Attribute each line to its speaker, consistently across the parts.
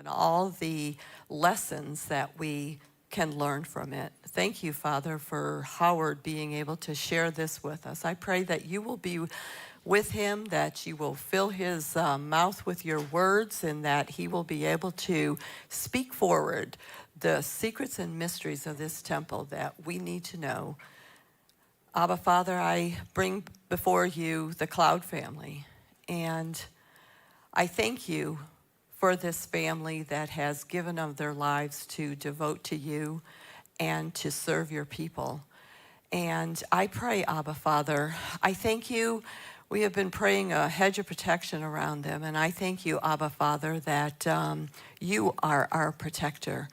Speaker 1: and all the lessons that we can learn from it. Thank you, Father, for Howard being able to share this with us. I pray that you will be with him, that you will fill his mouth with your words, and that he will be able to speak forward the secrets and mysteries of this temple that we need to know. Abba, Father, I bring before you the Cloud family, and I thank you for this family that has given of their lives to devote to you and to serve your people. And I pray, Abba, Father, I thank you. We have been praying a hedge of protection around them, and I thank you, Abba, Father, that you are our protector.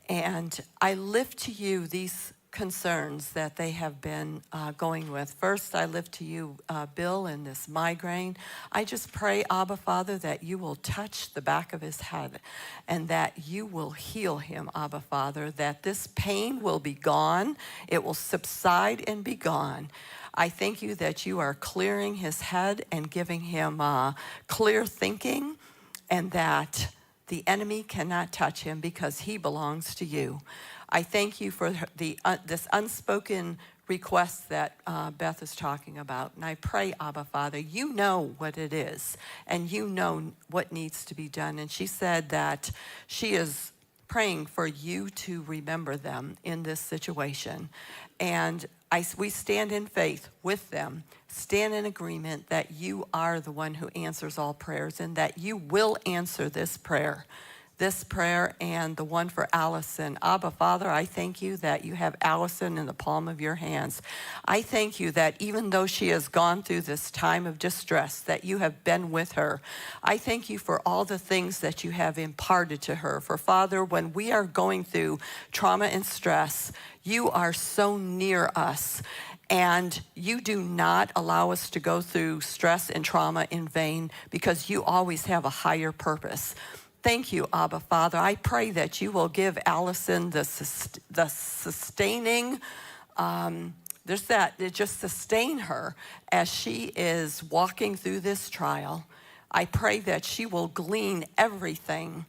Speaker 1: And I lift to you these concerns that they have been going with. First, I lift to you Bill and this migraine. I just pray, Abba, Father, that you will touch the back of his head and that you will heal him, Abba, Father, that this pain will be gone. It will subside and be gone. I thank you that you are clearing his head and giving him clear thinking, and that the enemy cannot touch him because he belongs to you. I thank you for this unspoken request that Beth is talking about. And I pray, Abba, Father, you know what it is, and you know what needs to be done. And she said that she is praying for you to remember them in this situation. And we stand in faith with them, stand in agreement that you are the one who answers all prayers, and that you will answer this prayer and the one for Allison. Abba, Father, I thank you that you have Allison in the palm of your hands. I thank you that even though she has gone through this time of distress, that you have been with her. I thank you for all the things that you have imparted to her. For Father, when we are going through trauma and stress, you are so near us. And you do not allow us to go through stress and trauma in vain, because you always have a higher purpose. Thank you, Abba, Father. I pray that you will give Allison the sustaining, just sustain her as she is walking through this trial. I pray that she will glean everything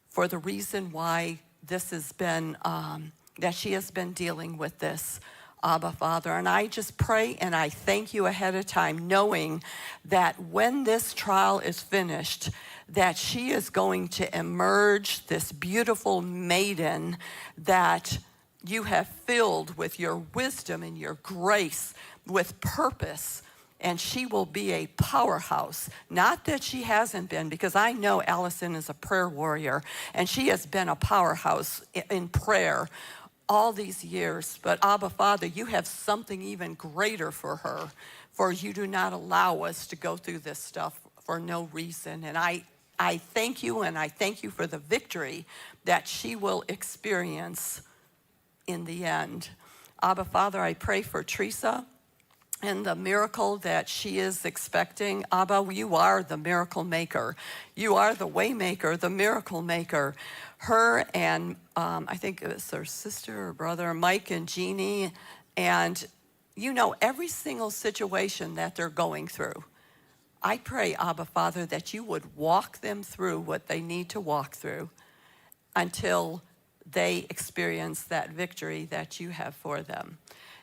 Speaker 1: for the reason why this has been, that she has been dealing with this, Abba, Father. And I just pray and I thank you ahead of time, knowing that when this trial is finished, that she is going to emerge this beautiful maiden that you have filled with your wisdom and your grace, with purpose. And she will be a powerhouse. Not that she hasn't been, because I know Allison is a prayer warrior, and she has been a powerhouse in prayer all these years. But Abba, Father, you have something even greater for her, for you do not allow us to go through this stuff for no reason. And I thank you, and I thank you for the victory that she will experience in the end. Abba, Father, I pray for Teresa and the miracle that she is expecting. Abba, you are the miracle maker. You are the way maker, the miracle maker. Her and I think it was her sister or brother, Mike and Jeannie, and you know every single situation that they're going through. I pray, Abba, Father, that you would walk them through what they need to walk through until they experience that victory that you have for them.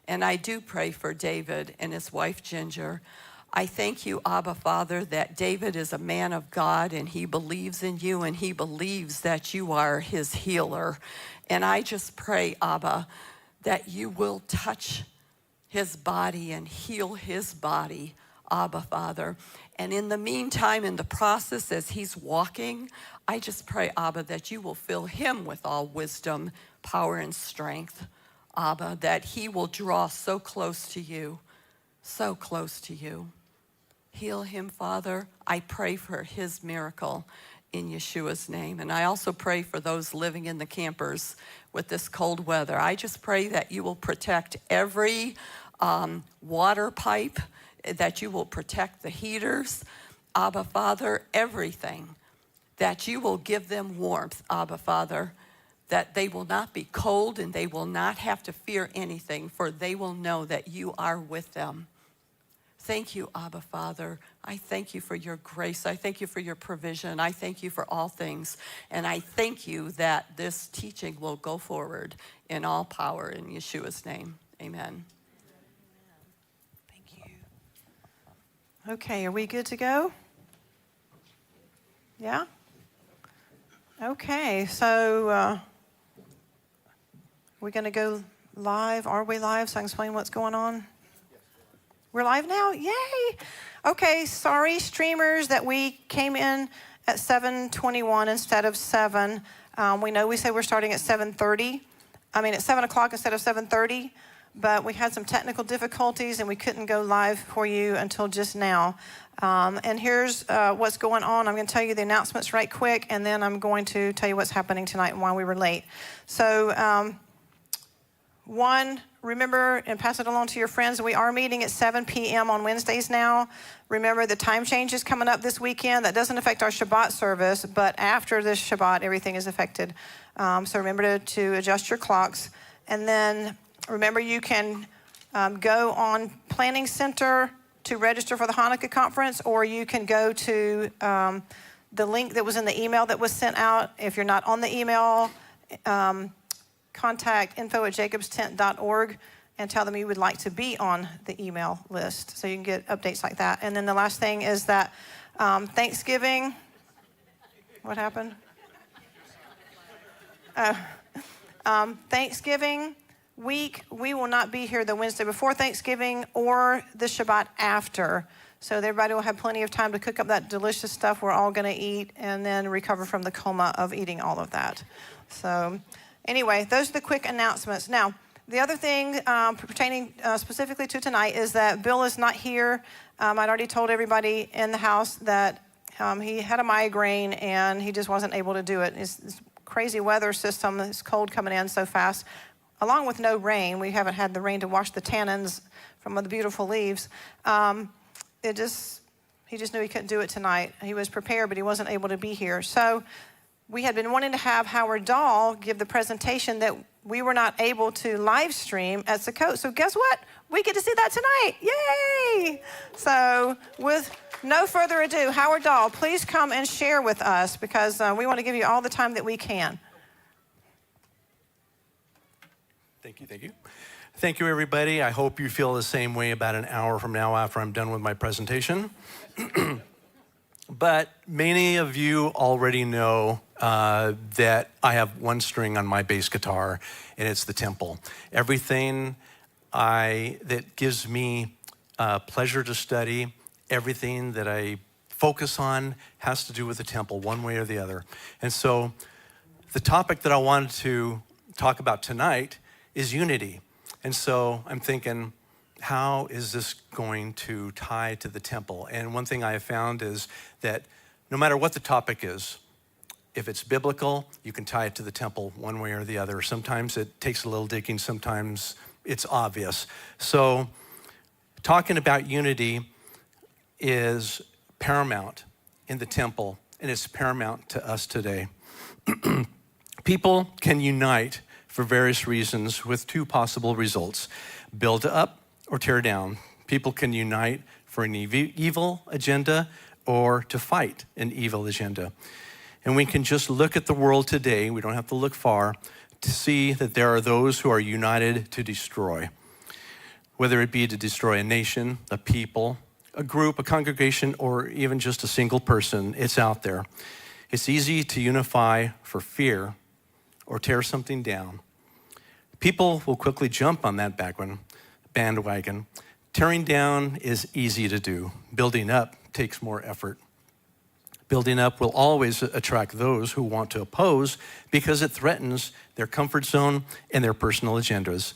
Speaker 1: And I do pray for David and his wife, Ginger. I thank you, Abba, Father, that David is a man of God, and he believes in you, and he believes that you are his healer. And I just pray, Abba, that you will touch his body and heal his body, Abba, Father. And in the meantime, in the process, as he's walking, I just pray, Abba, that you will fill him with all wisdom, power, and strength, Abba, that he will draw so close to you, so close to you. Heal him, Father. I pray for his miracle in Yeshua's name. And I also pray for those living in the campers with this cold weather. I just pray that you will protect every water pipe, that you will protect the heaters, Abba, Father, everything, that you will give them warmth, Abba, Father, that they will not be cold and they will not have to fear anything, for they will know that you are with them. Thank you, Abba Father. I thank you for your grace. I thank you for your provision. I thank you for all things. And I thank you that this teaching will go forward in all power in Yeshua's name. Amen.
Speaker 2: Thank you. Okay, are we good to go? Yeah? Okay, so we're going to go live. Are we live so I can explain what's going on? We're live now? Yay! Okay, sorry, streamers, that we came in at 7:21 instead of 7. We know we said we're starting at 7:30. At 7 o'clock instead of 7:30. But we had some technical difficulties and we couldn't go live for you until just now. And here's what's going on. I'm going to tell you the announcements right quick, and then I'm going to tell you what's happening tonight and why we were late. So, one, remember and pass it along to your friends. We are meeting at 7 p.m. on Wednesdays now. Remember, the time change is coming up this weekend. That doesn't affect our Shabbat service, but after this Shabbat, everything is affected. So remember to adjust your clocks. And then remember, you can go on Planning Center to register for the Hanukkah conference, or you can go to the link that was in the email that was sent out. If you're not on the email, contact info@jacobstent.org and tell them you would like to be on the email list so you can get updates like that. And then the last thing is that Thanksgiving, what happened? Thanksgiving week, we will not be here the Wednesday before Thanksgiving or the Shabbat after. So everybody will have plenty of time to cook up that delicious stuff we're all going to eat and then recover from the coma of eating all of that. So anyway, those are the quick announcements. Now, the other thing pertaining specifically to tonight is that Bill is not here. I'd already told everybody in the house that he had a migraine and he just wasn't able to do it. This crazy weather system, this cold coming in so fast, along with no rain. We haven't had the rain to wash the tannins from the beautiful leaves. He just knew he couldn't do it tonight. He was prepared, but he wasn't able to be here. So we had been wanting to have Howard Dahl give the presentation that we were not able to live stream at Sukkot. So guess what? We get to see that tonight. Yay! So with no further ado, Howard Dahl, please come and share with us because we want to give you all the time that we can.
Speaker 3: Thank you. Thank you, everybody. I hope you feel the same way about an hour from now after I'm done with my presentation. But many of you already know that I have one string on my bass guitar, and it's the temple. Everything that gives me pleasure to study, everything that I focus on has to do with the temple, one way or the other. And so the topic that I wanted to talk about tonight is unity. And so I'm thinking, how is this going to tie to the temple? And one thing I have found is that no matter what the topic is, if it's biblical, you can tie it to the temple one way or the other. Sometimes it takes a little digging, sometimes it's obvious. So talking about unity is paramount in the temple, and it's paramount to us today. People can unite for various reasons with two possible results: build up or tear down. People can unite for an evil agenda or to fight an evil agenda. And we can just look at the world today, we don't have to look far, to see that there are those who are united to destroy. Whether it be to destroy a nation, a people, a group, a congregation, or even just a single person, it's out there. It's easy to unify for fear or tear something down. People will quickly jump on that bandwagon. Tearing down is easy to do. Building up takes more effort. Building up will always attract those who want to oppose because it threatens their comfort zone and their personal agendas.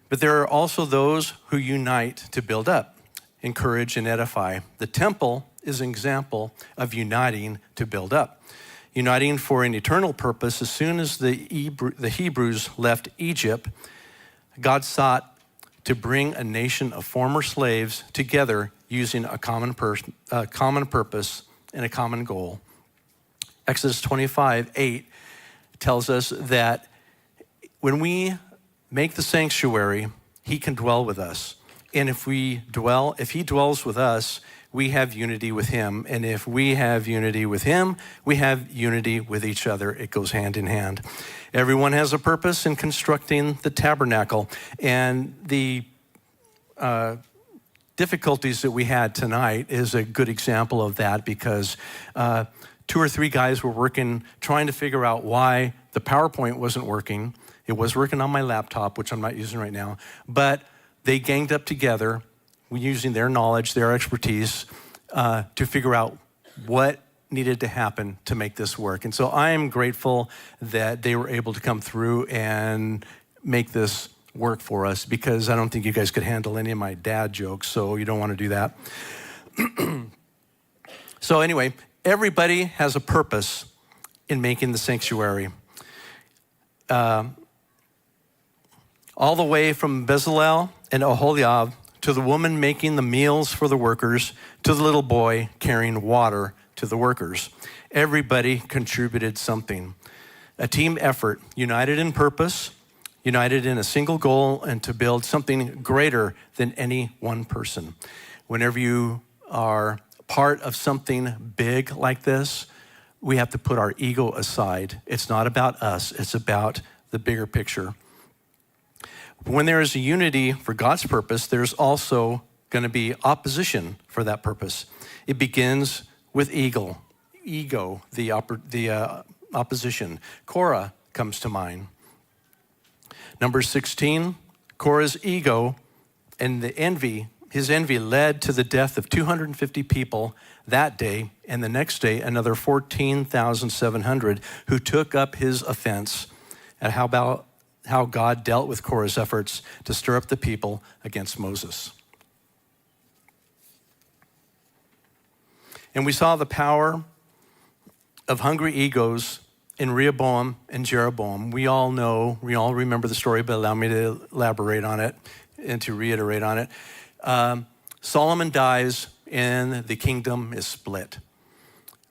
Speaker 3: But there are also those who unite to build up, encourage, and edify. The temple is an example of uniting to build up. Uniting for an eternal purpose. As soon as the Hebrews left Egypt, God sought to bring a nation of former slaves together using a common purpose and a common goal. Exodus 25:8 tells us that when we make the sanctuary, he can dwell with us. And if he dwells with us, we have unity with him. And if we have unity with him, we have unity with each other. It goes hand in hand. Everyone has a purpose in constructing the tabernacle. And the difficulties that we had tonight is a good example of that, because 2 or 3 guys were working, trying to figure out why the PowerPoint wasn't working. It was working on my laptop, which I'm not using right now, but they ganged up together using their knowledge, their expertise, to figure out what needed to happen to make this work. And so I am grateful that they were able to come through and make this work for us, because I don't think you guys could handle any of my dad jokes, so you don't want to do that. So anyway, everybody has a purpose in making the sanctuary. All the way from Bezalel and Oholiab to the woman making the meals for the workers, to the little boy carrying water to the workers. Everybody contributed something. A team effort, united in purpose, united in a single goal, and to build something greater than any one person. Whenever you are part of something big like this, we have to put our ego aside. It's not about us, it's about the bigger picture. When there is a unity for God's purpose, there's also going to be opposition for that purpose. It begins with ego, the opposition. Korah comes to mind. Number 16, Korah's ego and his envy led to the death of 250 people that day, and the next day another 14,700 who took up his offense. And how God dealt with Korah's efforts to stir up the people against Moses. And we saw the power of hungry egos in Rehoboam and Jeroboam. We all remember the story, but allow me to elaborate on it and to reiterate on it. Solomon dies and the kingdom is split.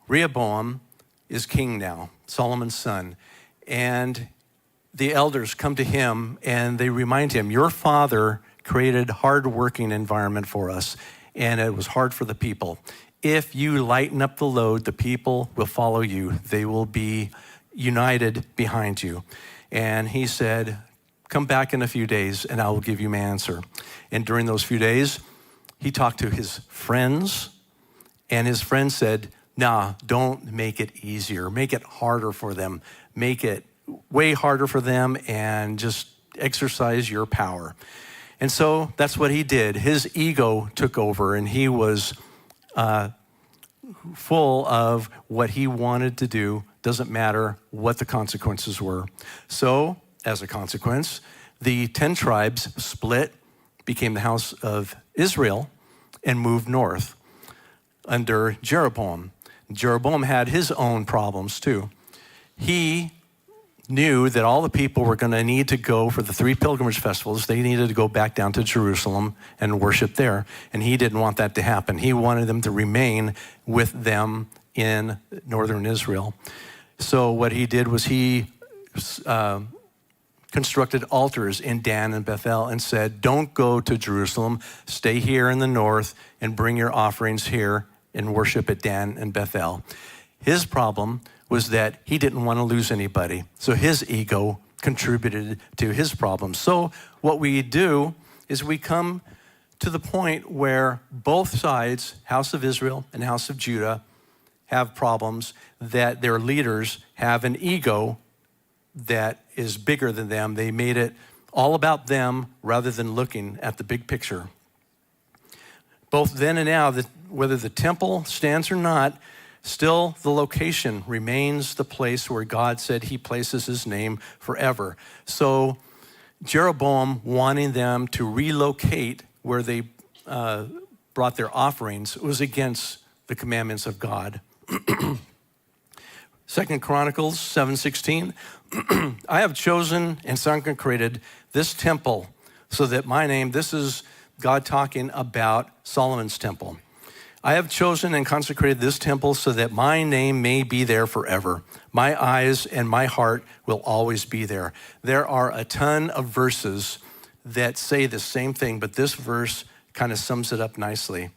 Speaker 3: Rehoboam is king now, Solomon's son, and the elders come to him and they remind him, your father created a hard-working environment for us, and it was hard for the people. If you lighten up the load, the people will follow you. They will be united behind you. And he said, come back in a few days and I will give you my answer. And during those few days, he talked to his friends, and his friends said, nah, don't make it easier. Make it harder for them. Make it way harder for them and just exercise your power. And so that's what he did. His ego took over, and he was full of what he wanted to do. Doesn't matter what the consequences were. So as a consequence, the 10 tribes split, became the house of Israel, and moved north under Jeroboam. Jeroboam had his own problems too. He knew that all the people were going to need to go for the 3 pilgrimage festivals. They needed to go back down to Jerusalem and worship there. And he didn't want that to happen. He wanted them to remain with them in northern Israel. So what he did was he constructed altars in Dan and Bethel and said, don't go to Jerusalem, stay here in the north and bring your offerings here and worship at Dan and Bethel. His problem was that he didn't want to lose anybody. So his ego contributed to his problems. So what we do is we come to the point where both sides, House of Israel and House of Judah, have problems, that their leaders have an ego that is bigger than them. They made it all about them rather than looking at the big picture. Both then and now, whether the temple stands or not, still the location remains the place where God said he places his name forever. So Jeroboam wanting them to relocate where they brought their offerings was against the commandments of God. 2 Chronicles 7:16, I have chosen and consecrated this temple so that my name, this is God talking about Solomon's temple. I have chosen and consecrated this temple so that my name may be there forever. My eyes and my heart will always be there. There are a ton of verses that say the same thing, but this verse kind of sums it up nicely.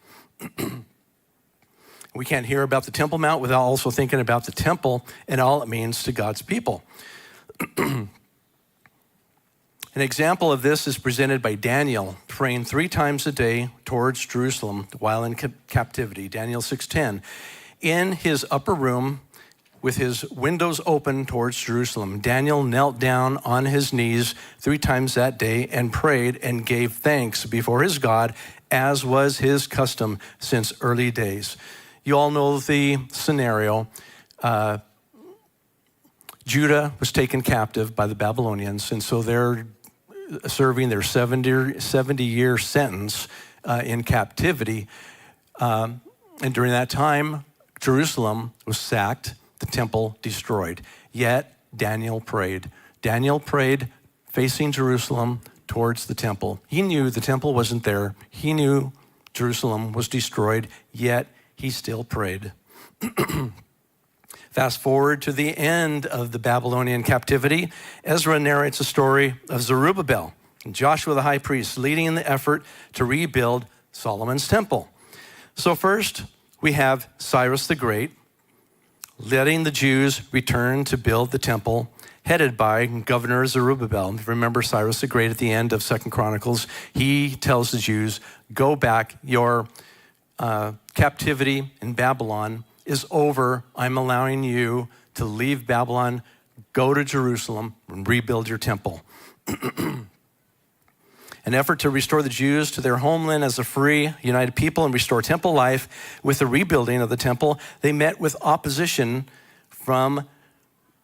Speaker 3: We can't hear about the Temple Mount without also thinking about the temple and all it means to God's people. An example of this is presented by Daniel, praying 3 times a day towards Jerusalem while in captivity. Daniel 6:10. In his upper room, with his windows open towards Jerusalem, Daniel knelt down on his knees 3 times that day and prayed and gave thanks before his God, as was his custom since early days. You all know the scenario. Judah was taken captive by the Babylonians, and so they're serving their 70-year sentence in captivity. And during that time, Jerusalem was sacked, the temple destroyed. Yet Daniel prayed. Daniel prayed facing Jerusalem towards the temple. He knew the temple wasn't there. He knew Jerusalem was destroyed, yet he still prayed. Fast forward to the end of the Babylonian captivity. Ezra narrates a story of Zerubbabel and Joshua the high priest leading the effort to rebuild Solomon's temple. So first, we have Cyrus the Great letting the Jews return to build the temple, headed by Governor Zerubbabel. Remember Cyrus the Great at the end of 2 Chronicles? He tells the Jews, go back, your captivity in Babylon is over. I'm allowing you to leave Babylon, go to Jerusalem, and rebuild your temple. An effort to restore the Jews to their homeland as a free, united people and restore temple life with the rebuilding of the temple, they met with opposition from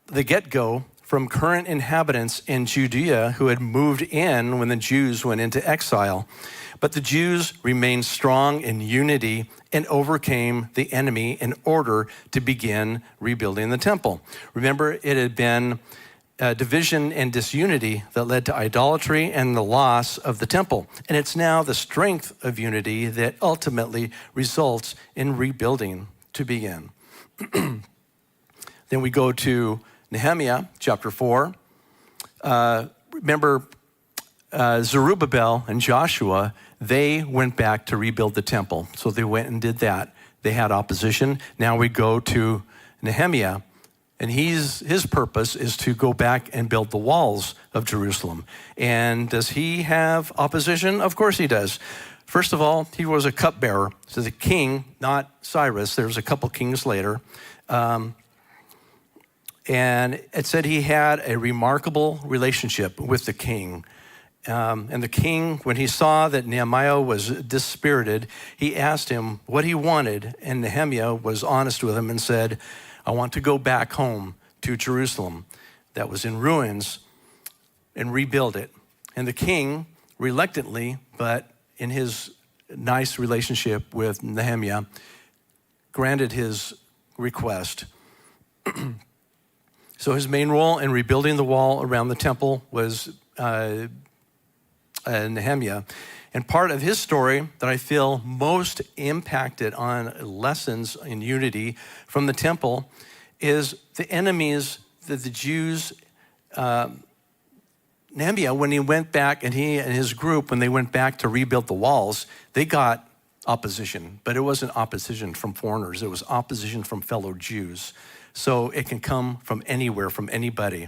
Speaker 3: the get-go from current inhabitants in Judea who had moved in when the Jews went into exile. But the Jews remained strong in unity and overcame the enemy in order to begin rebuilding the temple. Remember, it had been division and disunity that led to idolatry and the loss of the temple. And it's now the strength of unity that ultimately results in rebuilding to begin. Then we go to Nehemiah chapter 4. Remember, Zerubbabel and Joshua, they went back to rebuild the temple. So they went and did that. They had opposition. Now we go to Nehemiah, and his purpose is to go back and build the walls of Jerusalem. And does he have opposition? Of course he does. First of all, he was a cupbearer to the king, not Cyrus. There's a couple kings later. And it said he had a remarkable relationship with the king. And the king, when he saw that Nehemiah was dispirited, he asked him what he wanted. And Nehemiah was honest with him and said, I want to go back home to Jerusalem that was in ruins and rebuild it. And the king, reluctantly, but in his nice relationship with Nehemiah, granted his request. So his main role in rebuilding the wall around the temple was Nehemiah. And part of his story that I feel most impacted on lessons in unity from the temple is the enemies that the Jews, Nehemiah, when he went back, and he and his group, when they went back to rebuild the walls, they got opposition. But it wasn't opposition from foreigners. It was opposition from fellow Jews. So it can come from anywhere, from anybody.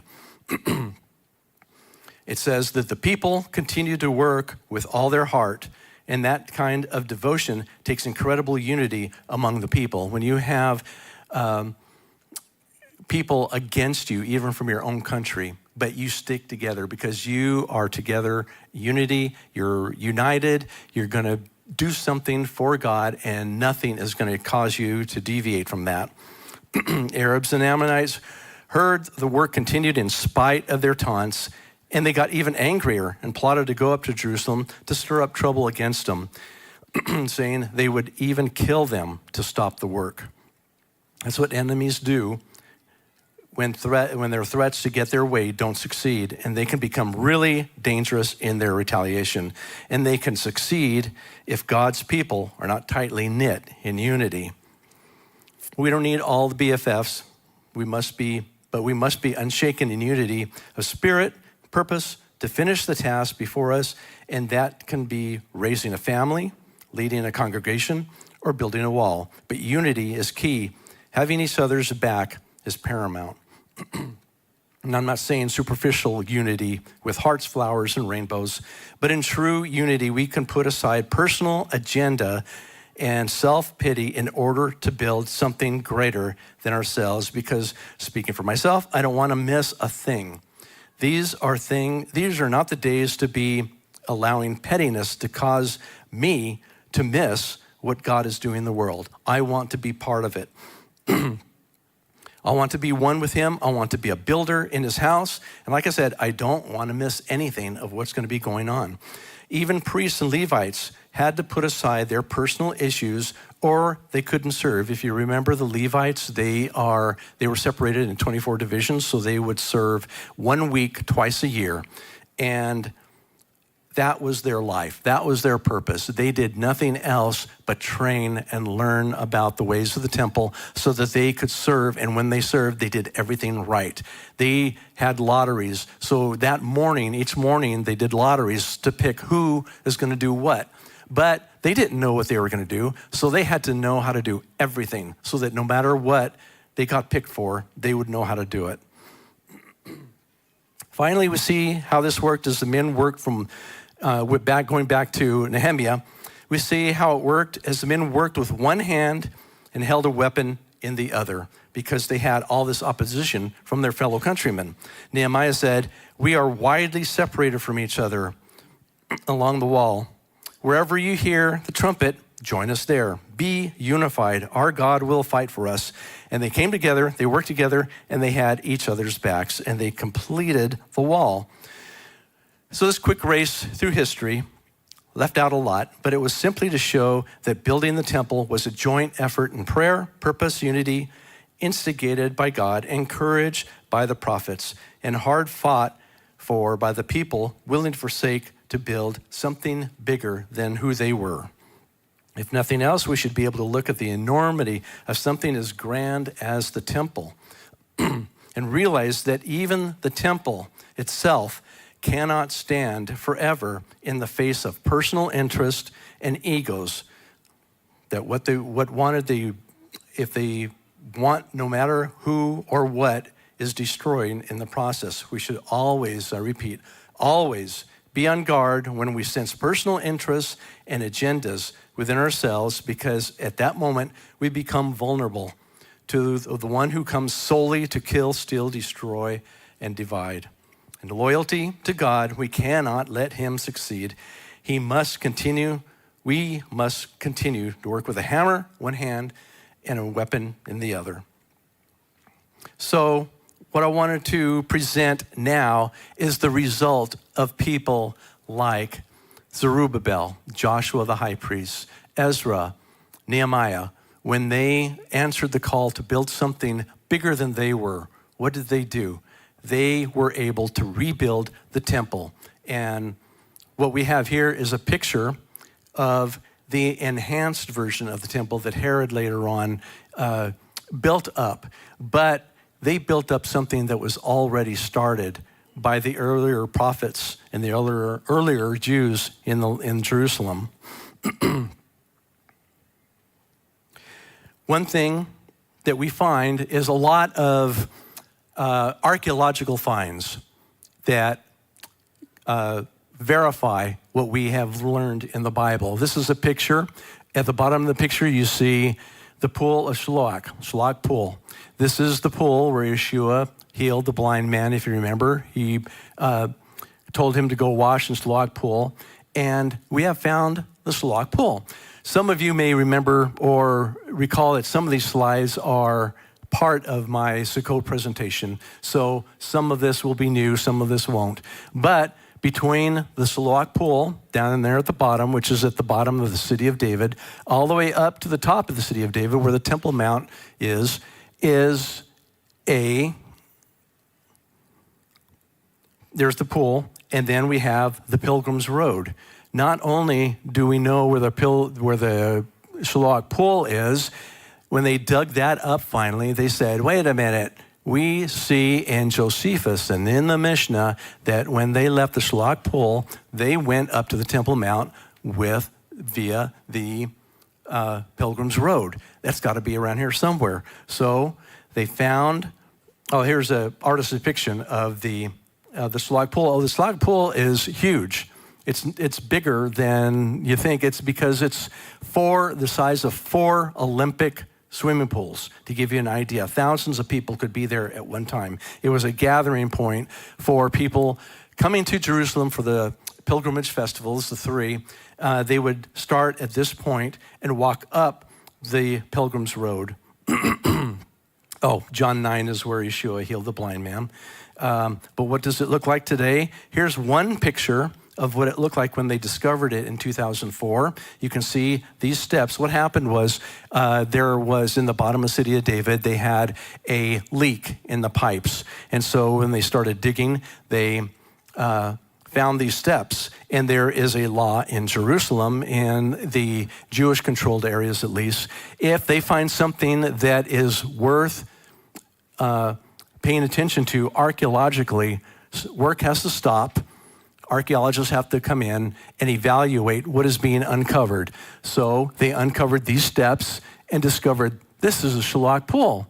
Speaker 3: It says that the people continue to work with all their heart, and that kind of devotion takes incredible unity among the people. When you have people against you, even from your own country, but you stick together because you are together, unity, you're united, you're going to do something for God, and nothing is going to cause you to deviate from that. Arabs and Ammonites heard the work continued in spite of their taunts, and they got even angrier and plotted to go up to Jerusalem to stir up trouble against them, saying they would even kill them to stop the work. That's what enemies do when their threats to get their way don't succeed, and they can become really dangerous in their retaliation. And they can succeed if God's people are not tightly knit in unity. We don't need all the BFFs. We must be unshaken in unity of spirit, purpose, to finish the task before us, and that can be raising a family, leading a congregation, or building a wall. But unity is key. Having each other's back is paramount. And I'm not saying superficial unity with hearts, flowers, and rainbows, but in true unity, we can put aside personal agenda and self-pity in order to build something greater than ourselves. Because speaking for myself, I don't want to miss a thing. These are not the days to be allowing pettiness to cause me to miss what God is doing in the world. I want to be part of it. I want to be one with him. I want to be a builder in his house. And like I said, I don't want to miss anything of what's going to be going on. Even priests and Levites had to put aside their personal issues or they couldn't serve. If you remember the Levites, they were separated in 24 divisions, so they would serve 1 week twice a year. And that was their life. That was their purpose. They did nothing else but train and learn about the ways of the temple so that they could serve. And when they served, they did everything right. They had lotteries. So that morning, each morning, they did lotteries to pick who is going to do what. But they didn't know what they were going to do. So they had to know how to do everything so that no matter what they got picked for, they would know how to do it. Finally, we see how this worked as the men worked from going back to Nehemiah. We see how it worked as the men worked with one hand and held a weapon in the other because they had all this opposition from their fellow countrymen. Nehemiah said, "We are widely separated from each other along the wall. Wherever you hear the trumpet, join us there. Be unified. Our God will fight for us." And they came together, they worked together, and they had each other's backs, and they completed the wall. So this quick race through history left out a lot, but it was simply to show that building the temple was a joint effort in prayer, purpose, unity, instigated by God, encouraged by the prophets, and hard fought for by the people willing to forsake to build something bigger than who they were. If nothing else, we should be able to look at the enormity of something as grand as the temple and realize that even the temple itself cannot stand forever in the face of personal interest and egos. That if they want, no matter who or what is destroying in the process. We should always, I repeat, always be on guard when we sense personal interests and agendas within ourselves, because at that moment we become vulnerable to the one who comes solely to kill, steal, destroy, and divide. And loyalty to God, we cannot let him succeed. We must continue to work with a hammer, one hand, and a weapon in the other. So what I wanted to present now is the result of people like Zerubbabel, Joshua the high priest, Ezra, Nehemiah. When they answered the call to build something bigger than they were, what did they do? They were able to rebuild the temple. And what we have here is a picture of the enhanced version of the temple that Herod later on built up. But they built up something that was already started by the earlier prophets and the earlier Jews in Jerusalem. One thing that we find is a lot of archaeological finds that verify what we have learned in the Bible. This is a picture. At the bottom of the picture, you see the pool of Shiloh pool. This is the pool where Yeshua healed the blind man, if you remember. He told him to go wash in Shiloh pool, and we have found the Shiloh pool. Some of you may remember or recall that some of these slides are part of my Sukkot presentation. So some of this will be new, some of this won't. But between the Shiloh pool, down in there at the bottom, which is at the bottom of the city of David, all the way up to the top of the city of David, where the Temple Mount is there's the pool, and then we have the Pilgrim's Road. Not only do we know where the Shiloh pool is, when they dug that up finally, they said, wait a minute, we see in Josephus and in the Mishnah that when they left the Shalak pool, they went up to the Temple Mount via the Pilgrim's Road. That's got to be around here somewhere. So they found, here's an artist's depiction of the Shalak pool. Oh, the Shalak pool is huge. It's bigger than you think. It's because it's the size of 4 Olympic swimming pools. To give you an idea, thousands of people could be there at one time. It was a gathering point for people coming to Jerusalem for the pilgrimage festivals, the 3. They would start at this point and walk up the Pilgrim's Road. John 9 is where Yeshua healed the blind man. But what does it look like today? Here's one picture of what it looked like when they discovered it in 2004. You can see these steps. What happened was there was in the bottom of the city of David, they had a leak in the pipes. And so when they started digging, they found these steps. And there is a law in Jerusalem, in the Jewish-controlled areas at least, if they find something that is worth paying attention to archaeologically, work has to stop. Archaeologists have to come in and evaluate what is being uncovered. So they uncovered these steps and discovered this is a Shalak pool.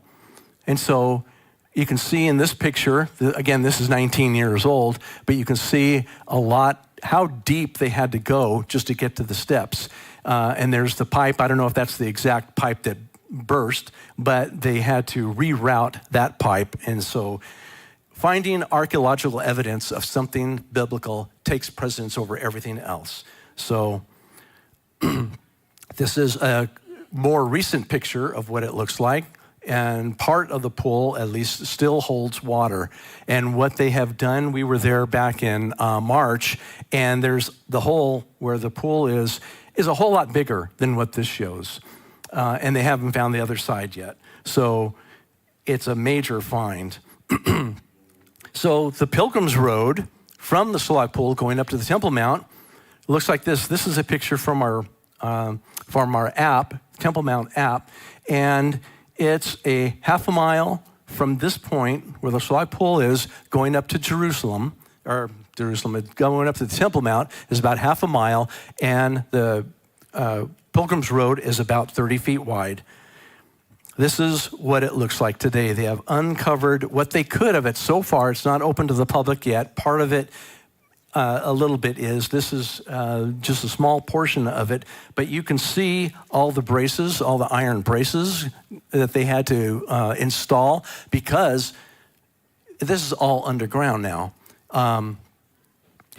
Speaker 3: And so you can see in this picture, again, this is 19 years old, but you can see how deep they had to go just to get to the steps. And there's the pipe. I don't know if that's the exact pipe that burst, but they had to reroute that pipe. And so finding archaeological evidence of something biblical takes precedence over everything else. So this is a more recent picture of what it looks like. And part of the pool, at least, still holds water. And what they have done, we were there back in March, and there's the hole where the pool is a whole lot bigger than what this shows. And they haven't found the other side yet. So it's a major find. So the Pilgrim's Road from the Shalak pool going up to the Temple Mount looks like this. This is a picture from our app, Temple Mount app, and it's a half a mile from this point where the Shalak pool is going up to Jerusalem, going up to the Temple Mount is about half a mile, and the Pilgrim's Road is about 30 feet wide. This is what it looks like today. They have uncovered what they could of it so far. It's not open to the public yet. Part of it, a little bit is. This is just a small portion of it. But you can see all the braces, all the iron braces that they had to install because this is all underground now.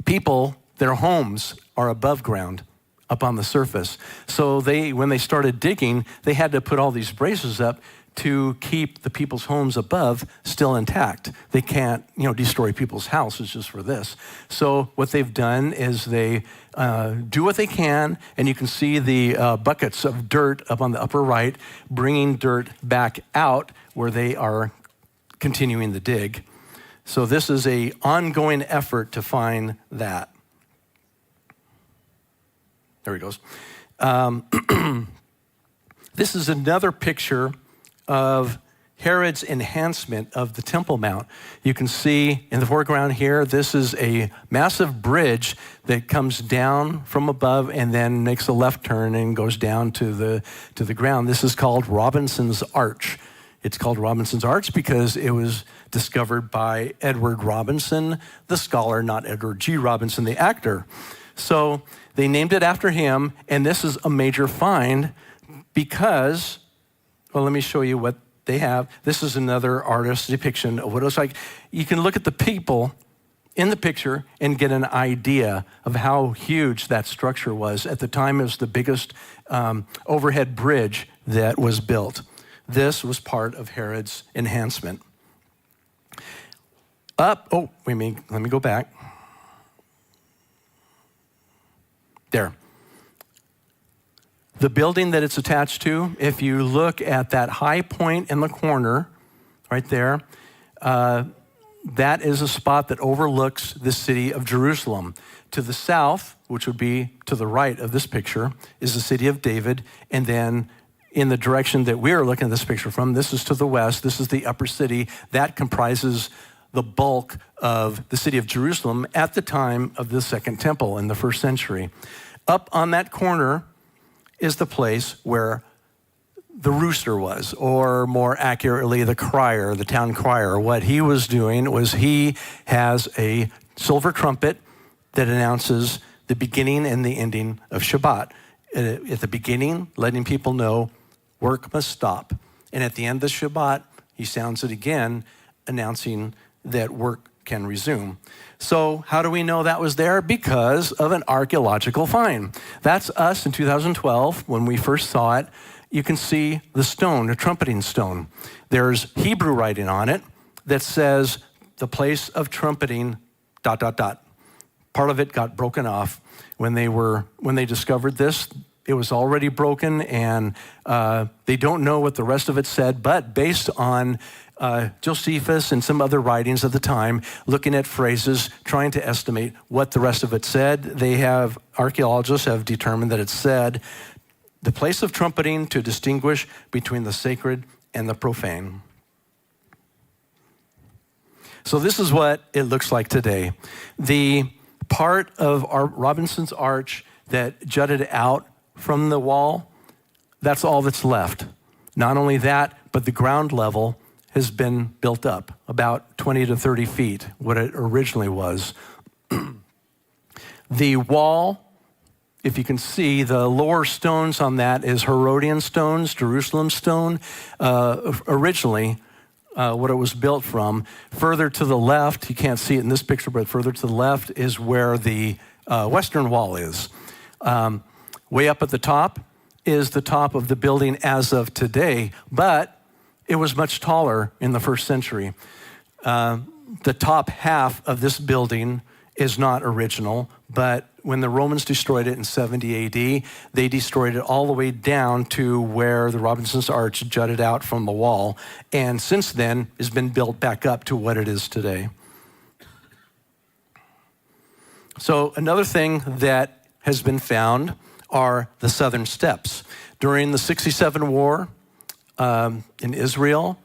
Speaker 3: People, their homes are above ground, up on the surface. So when they started digging, they had to put all these braces up to keep the people's homes above still intact. They can't, destroy people's houses just for this. So what they've done is they do what they can, and you can see the buckets of dirt up on the upper right, bringing dirt back out where they are continuing the dig. So this is an ongoing effort to find that. There he goes. This is another picture of Herod's enhancement of the Temple Mount. You can see in the foreground here, this is a massive bridge that comes down from above and then makes a left turn and goes down to the ground. This is called Robinson's Arch. It's called Robinson's Arch because it was discovered by Edward Robinson, the scholar, not Edward G. Robinson, the actor. So they named it after him, and this is a major find because, let me show you what they have. This is another artist's depiction of what it looks like. You can look at the people in the picture and get an idea of how huge that structure was. At the time, it was the biggest overhead bridge that was built. This was part of Herod's enhancement. Let me go back. There. The building that it's attached to, if you look at that high point in the corner, right there, that is a spot that overlooks the city of Jerusalem. To the south, which would be to the right of this picture, is the city of David, and then in the direction that we are looking at this picture from. This is to the west. This is the upper city. That comprises the bulk of the city of Jerusalem at the time of the Second Temple in the first century. Up on that corner is the place where the rooster was, or more accurately, the crier, the town crier. What he was doing was he has a silver trumpet that announces the beginning and the ending of Shabbat. At the beginning, letting people know work must stop. And at the end of Shabbat, he sounds it again, announcing that work can resume. So how do we know that was there? Because of an archaeological find. That's us in 2012 when we first saw it. You can see the stone, the trumpeting stone. There's Hebrew writing on it that says the place of trumpeting, ... Part of it got broken off. When they discovered this, it was already broken, and they don't know what the rest of it said, but based on Josephus and some other writings at the time, looking at phrases, trying to estimate what the rest of it said, archaeologists have determined that it said, the place of trumpeting to distinguish between the sacred and the profane. So this is what it looks like today. The part of our Robinson's Arch that jutted out from the wall, that's all that's left. Not only that, but the ground level has been built up about 20 to 30 feet, what it originally was. The wall, if you can see, the lower stones on that is Herodian stones, Jerusalem stone, originally what it was built from. Further to the left, you can't see it in this picture, but further to the left is where the western wall is. Way up at the top is the top of the building as of today, but it was much taller in the first century. The top half of this building is not original, but when the Romans destroyed it in 70 AD, they destroyed it all the way down to where the Robinson's Arch jutted out from the wall, and since then has been built back up to what it is today. So another thing that has been found are the southern steps. During the 67 war in Israel,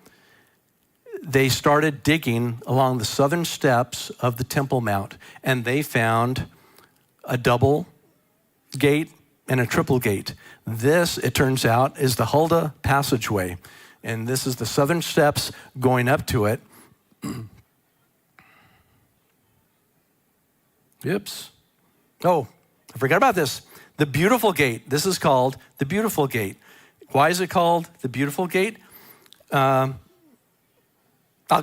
Speaker 3: they started digging along the southern steps of the Temple Mount, and they found a double gate and a triple gate. This, it turns out, is the Huldah passageway, and this is the southern steps going up to it. Oops. Oh, I forgot about this. The Beautiful Gate. This is called the Beautiful Gate. Why is it called the Beautiful Gate? I'll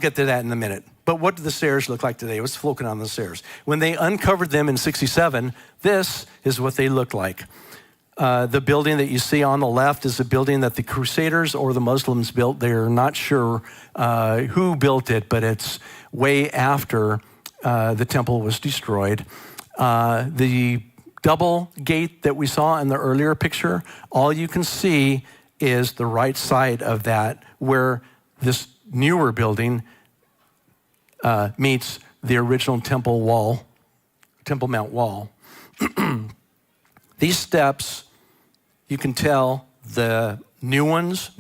Speaker 3: get to that in a minute. But what do the stairs look like today? What's floating on the stairs? When they uncovered them in 67, this is what they looked like. The building that you see on the left is a building that the Crusaders or the Muslims built. They're not sure who built it, but it's way after the temple was destroyed. The double gate that we saw in the earlier picture, all you can see is the right side of that, where this newer building meets the original Temple Mount wall. These steps, you can tell the new ones,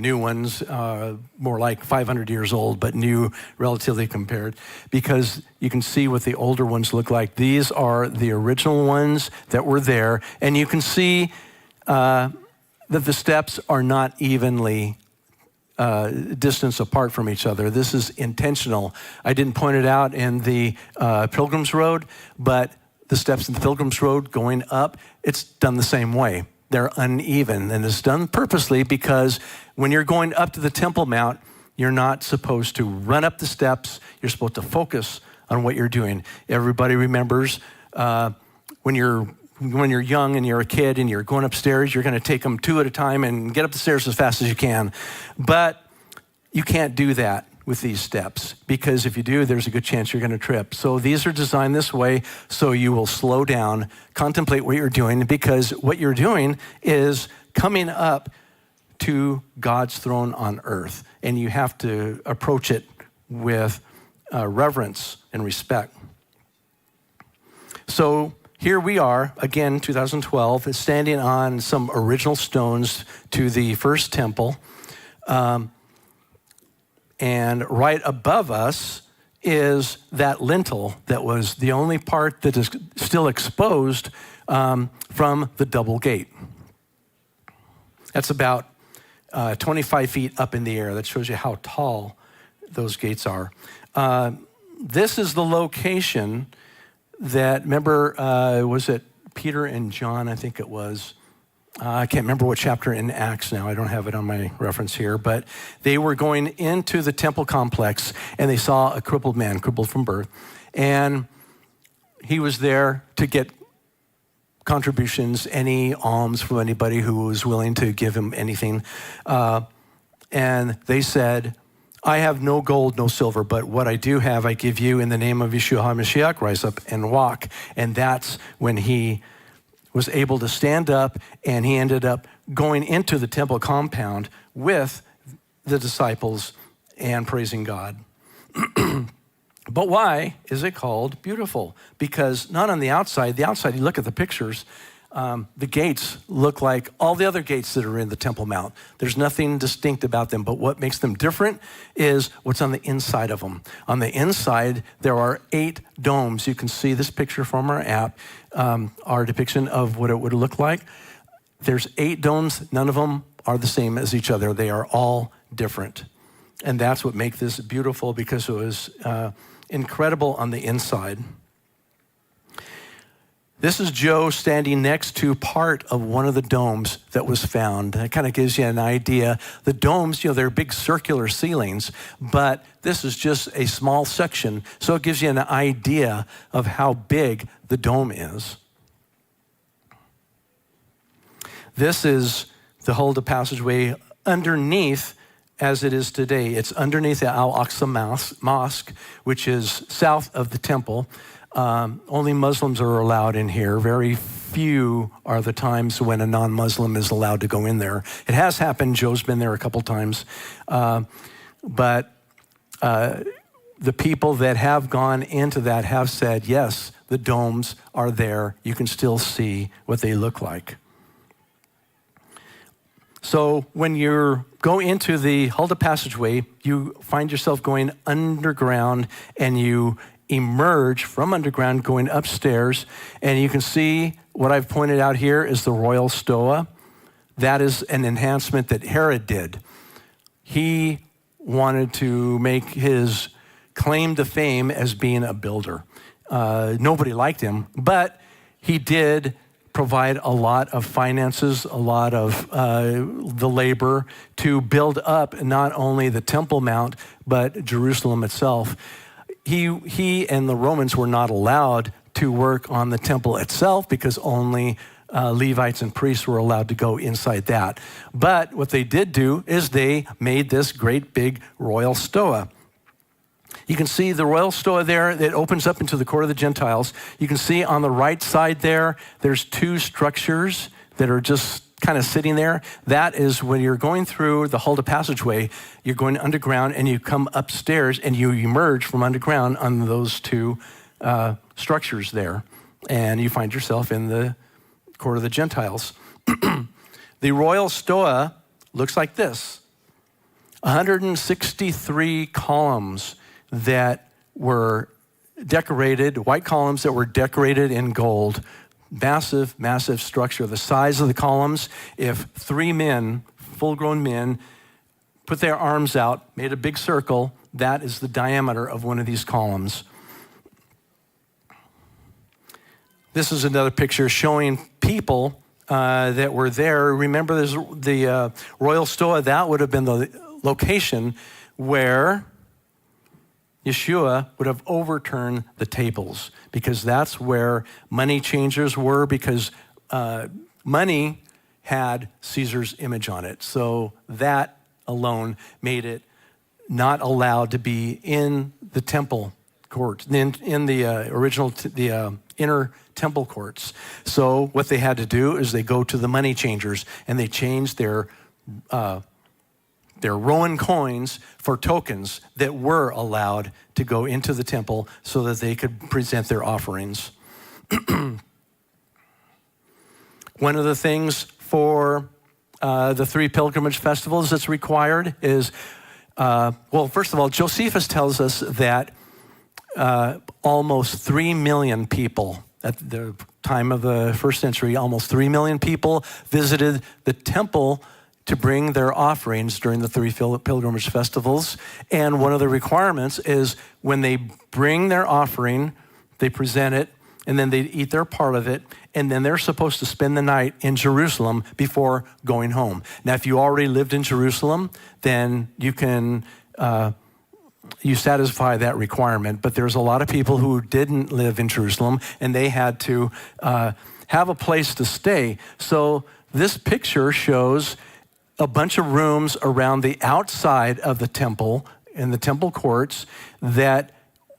Speaker 3: more like 500 years old, but new relatively compared, because you can see what the older ones look like. These are the original ones that were there, and you can see that the steps are not evenly distance apart from each other. This is intentional. I didn't point it out in the Pilgrim's Road, but the steps in the Pilgrim's Road going up, it's done the same way. They're uneven, and it's done purposely because when you're going up to the Temple Mount, you're not supposed to run up the steps. You're supposed to focus on what you're doing. Everybody remembers when you're young and you're a kid and you're going upstairs, you're going to take them two at a time and get up the stairs as fast as you can. But you can't do that with these steps, because if you do, there's a good chance you're going to trip. So these are designed this way so you will slow down, contemplate what you're doing, because what you're doing is coming up to God's throne on earth, and you have to approach it with reverence and respect. So here we are, again, 2012, standing on some original stones to the first temple. And right above us is that lintel that was the only part that is still exposed from the double gate. That's about 25 feet up in the air. That shows you how tall those gates are. This is the location that, remember, was it Peter and John, I think it was. I can't remember what chapter in Acts now. I don't have it on my reference here. But they were going into the temple complex, and they saw a crippled man, crippled from birth. And he was there to get contributions, any alms from anybody who was willing to give him anything. And they said, I have no gold, no silver, but what I do have, I give you in the name of Yeshua HaMashiach, rise up and walk. And that's when he was able to stand up, and he ended up going into the temple compound with the disciples and praising God. But why is it called beautiful? Because not on the outside, you look at the pictures, the gates look like all the other gates that are in the Temple Mount. There's nothing distinct about them, but what makes them different is what's on the inside of them. On the inside, there are 8 domes. You can see this picture from our app, our depiction of what it would look like. There's 8 domes. None of them are the same as each other. They are all different. And that's what makes this beautiful, because it was incredible on the inside. This is Joe standing next to part of one of the domes that was found. That kind of gives you an idea. The domes, they're big circular ceilings, but this is just a small section. So it gives you an idea of how big the dome is. This is the Huldah passageway underneath as it is today. It's underneath the Al-Aqsa Mosque, which is south of the temple. Only Muslims are allowed in here. Very few are the times when a non-Muslim is allowed to go in there. It has happened. Joe's been there a couple times. But the people that have gone into that have said, yes, the domes are there. You can still see what they look like. So when you go into the Huldah passageway, you find yourself going underground, and you emerge from underground going upstairs, and you can see what I've pointed out here is the royal stoa. That is an enhancement that Herod did. He wanted to make his claim to fame as being a builder. Nobody liked him, but he did provide a lot of finances, a lot of the labor to build up not only the Temple Mount, but Jerusalem itself. He and the Romans were not allowed to work on the temple itself, because only Levites and priests were allowed to go inside that. But what they did do is they made this great big royal stoa. You can see the royal stoa there that opens up into the court of the Gentiles. You can see on the right side there's 2 structures that are just kind of sitting there. That is when you're going through the Huldah passageway, you're going underground and you come upstairs and you emerge from underground on those 2 structures there. And you find yourself in the court of the Gentiles. The royal stoa looks like this. 163 columns that were decorated, white columns that were decorated in gold. Massive, massive structure. The size of the columns, if 3 men, full-grown men, put their arms out, made a big circle, that is the diameter of one of these columns. This is another picture showing people that were there. Remember, there's the royal stoa. That would have been the location where Yeshua would have overturned the tables, because that's where money changers were, because money had Caesar's image on it. So that alone made it not allowed to be in the temple court, in the original, the inner temple courts. So what they had to do is they go to the money changers, and they changed their Roman coins for tokens that were allowed to go into the temple so that they could present their offerings. One of the things for the 3 pilgrimage festivals that's required is, well, first of all, Josephus tells us that almost 3 million people at the time of the first century, almost 3 million people visited the temple to bring their offerings during the 3 pilgrimage festivals. And one of the requirements is when they bring their offering, they present it, and then they eat their part of it, and then they're supposed to spend the night in Jerusalem before going home. Now, if you already lived in Jerusalem, then you can you satisfy that requirement. But there's a lot of people who didn't live in Jerusalem, and they had to have a place to stay. So this picture shows a bunch of rooms around the outside of the temple, in the temple courts, that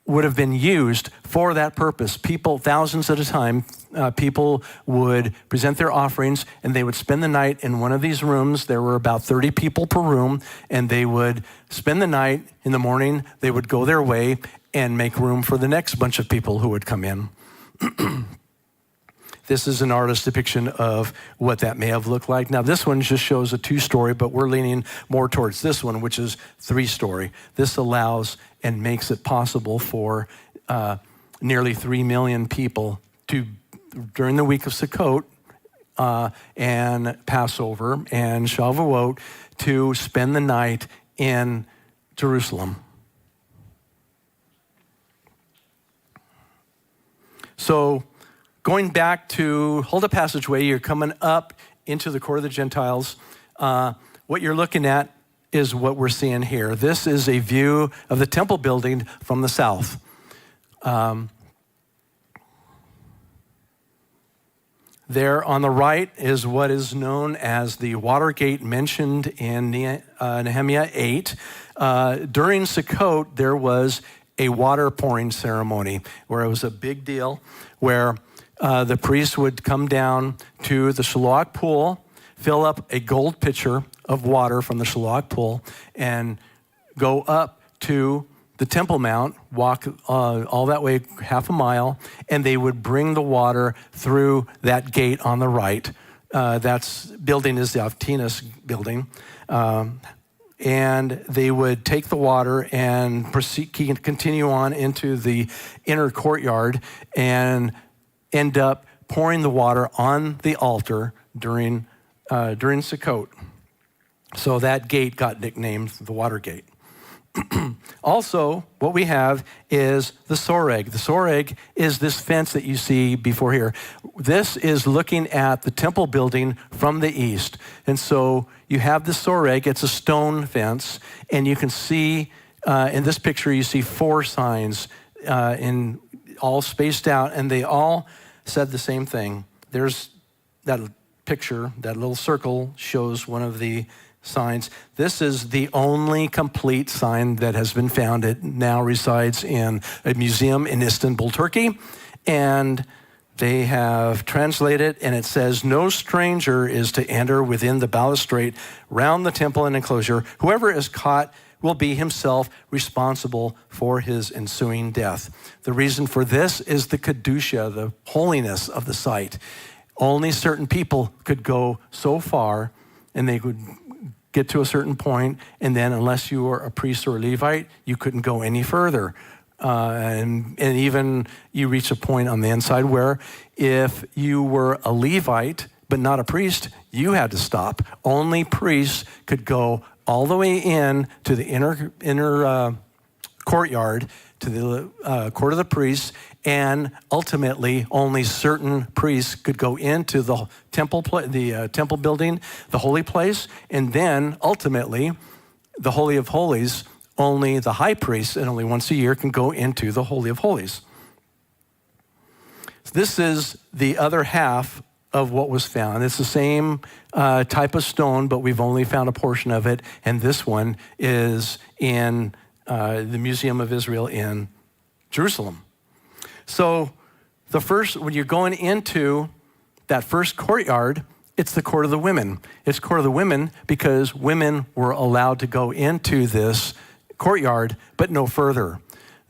Speaker 3: would have been used for that purpose. People, thousands at a time, people would present their offerings, and they would spend the night in one of these rooms. There were about 30 people per room, and they would spend the night. In the morning, they would go their way and make room for the next bunch of people who would come in. This is an artist's depiction of what that may have looked like. Now, this one just shows a 2-story, but we're leaning more towards this one, which is 3-story. This allows and makes it possible for nearly 3 million people to, during the week of Sukkot and Passover and Shavuot, to spend the night in Jerusalem. So, going back to Huldah Passageway, you're coming up into the court of the Gentiles. What you're looking at is what we're seeing here. This is a view of the temple building from the south. There on the right is what is known as the water gate mentioned in Nehemiah 8. During Sukkot, there was a water pouring ceremony where it was a big deal, where the priest would come down to the Shiloh pool, fill up a gold pitcher of water from the Shiloh pool, and go up to the Temple Mount, walk all that way half a mile, and they would bring the water through that gate on the right. That's building is the Avtinas building. And they would take the water and continue on into the inner courtyard and end up pouring the water on the altar during Sukkot. So that gate got nicknamed the Water Gate. Also, what we have is the soreg. The soreg is this fence that you see before here. This is looking at the temple building from the east. And so you have the soreg. It's a stone fence. And you can see in this picture, you see 4 signs in all spaced out. And they all said the same thing. There's that picture, that little circle shows one of the signs. This is the only complete sign that has been found. It now resides in a museum in Istanbul, Turkey, and they have translated, and it says, "No stranger is to enter within the balustrade round the temple and enclosure. Whoever is caught will be himself responsible for his ensuing death." The reason for this is the kedusha, the holiness of the site. Only certain people could go so far, and they could get to a certain point, and then unless you were a priest or a Levite, you couldn't go any further. And even you reach a point on the inside where if you were a Levite but not a priest, you had to stop. Only priests could go all the way in to the inner courtyard, to the court of the priests, and ultimately only certain priests could go into the temple building, the holy place, and then ultimately the Holy of Holies. Only the high priest, and only once a year, can go into the Holy of Holies. This is the other half of what was found. It's the same type of stone, but we've only found a portion of it, and this one is in the Museum of Israel in Jerusalem. So when you're going into that first courtyard, it's the court of the women. It's court of the women because women were allowed to go into this courtyard, but no further.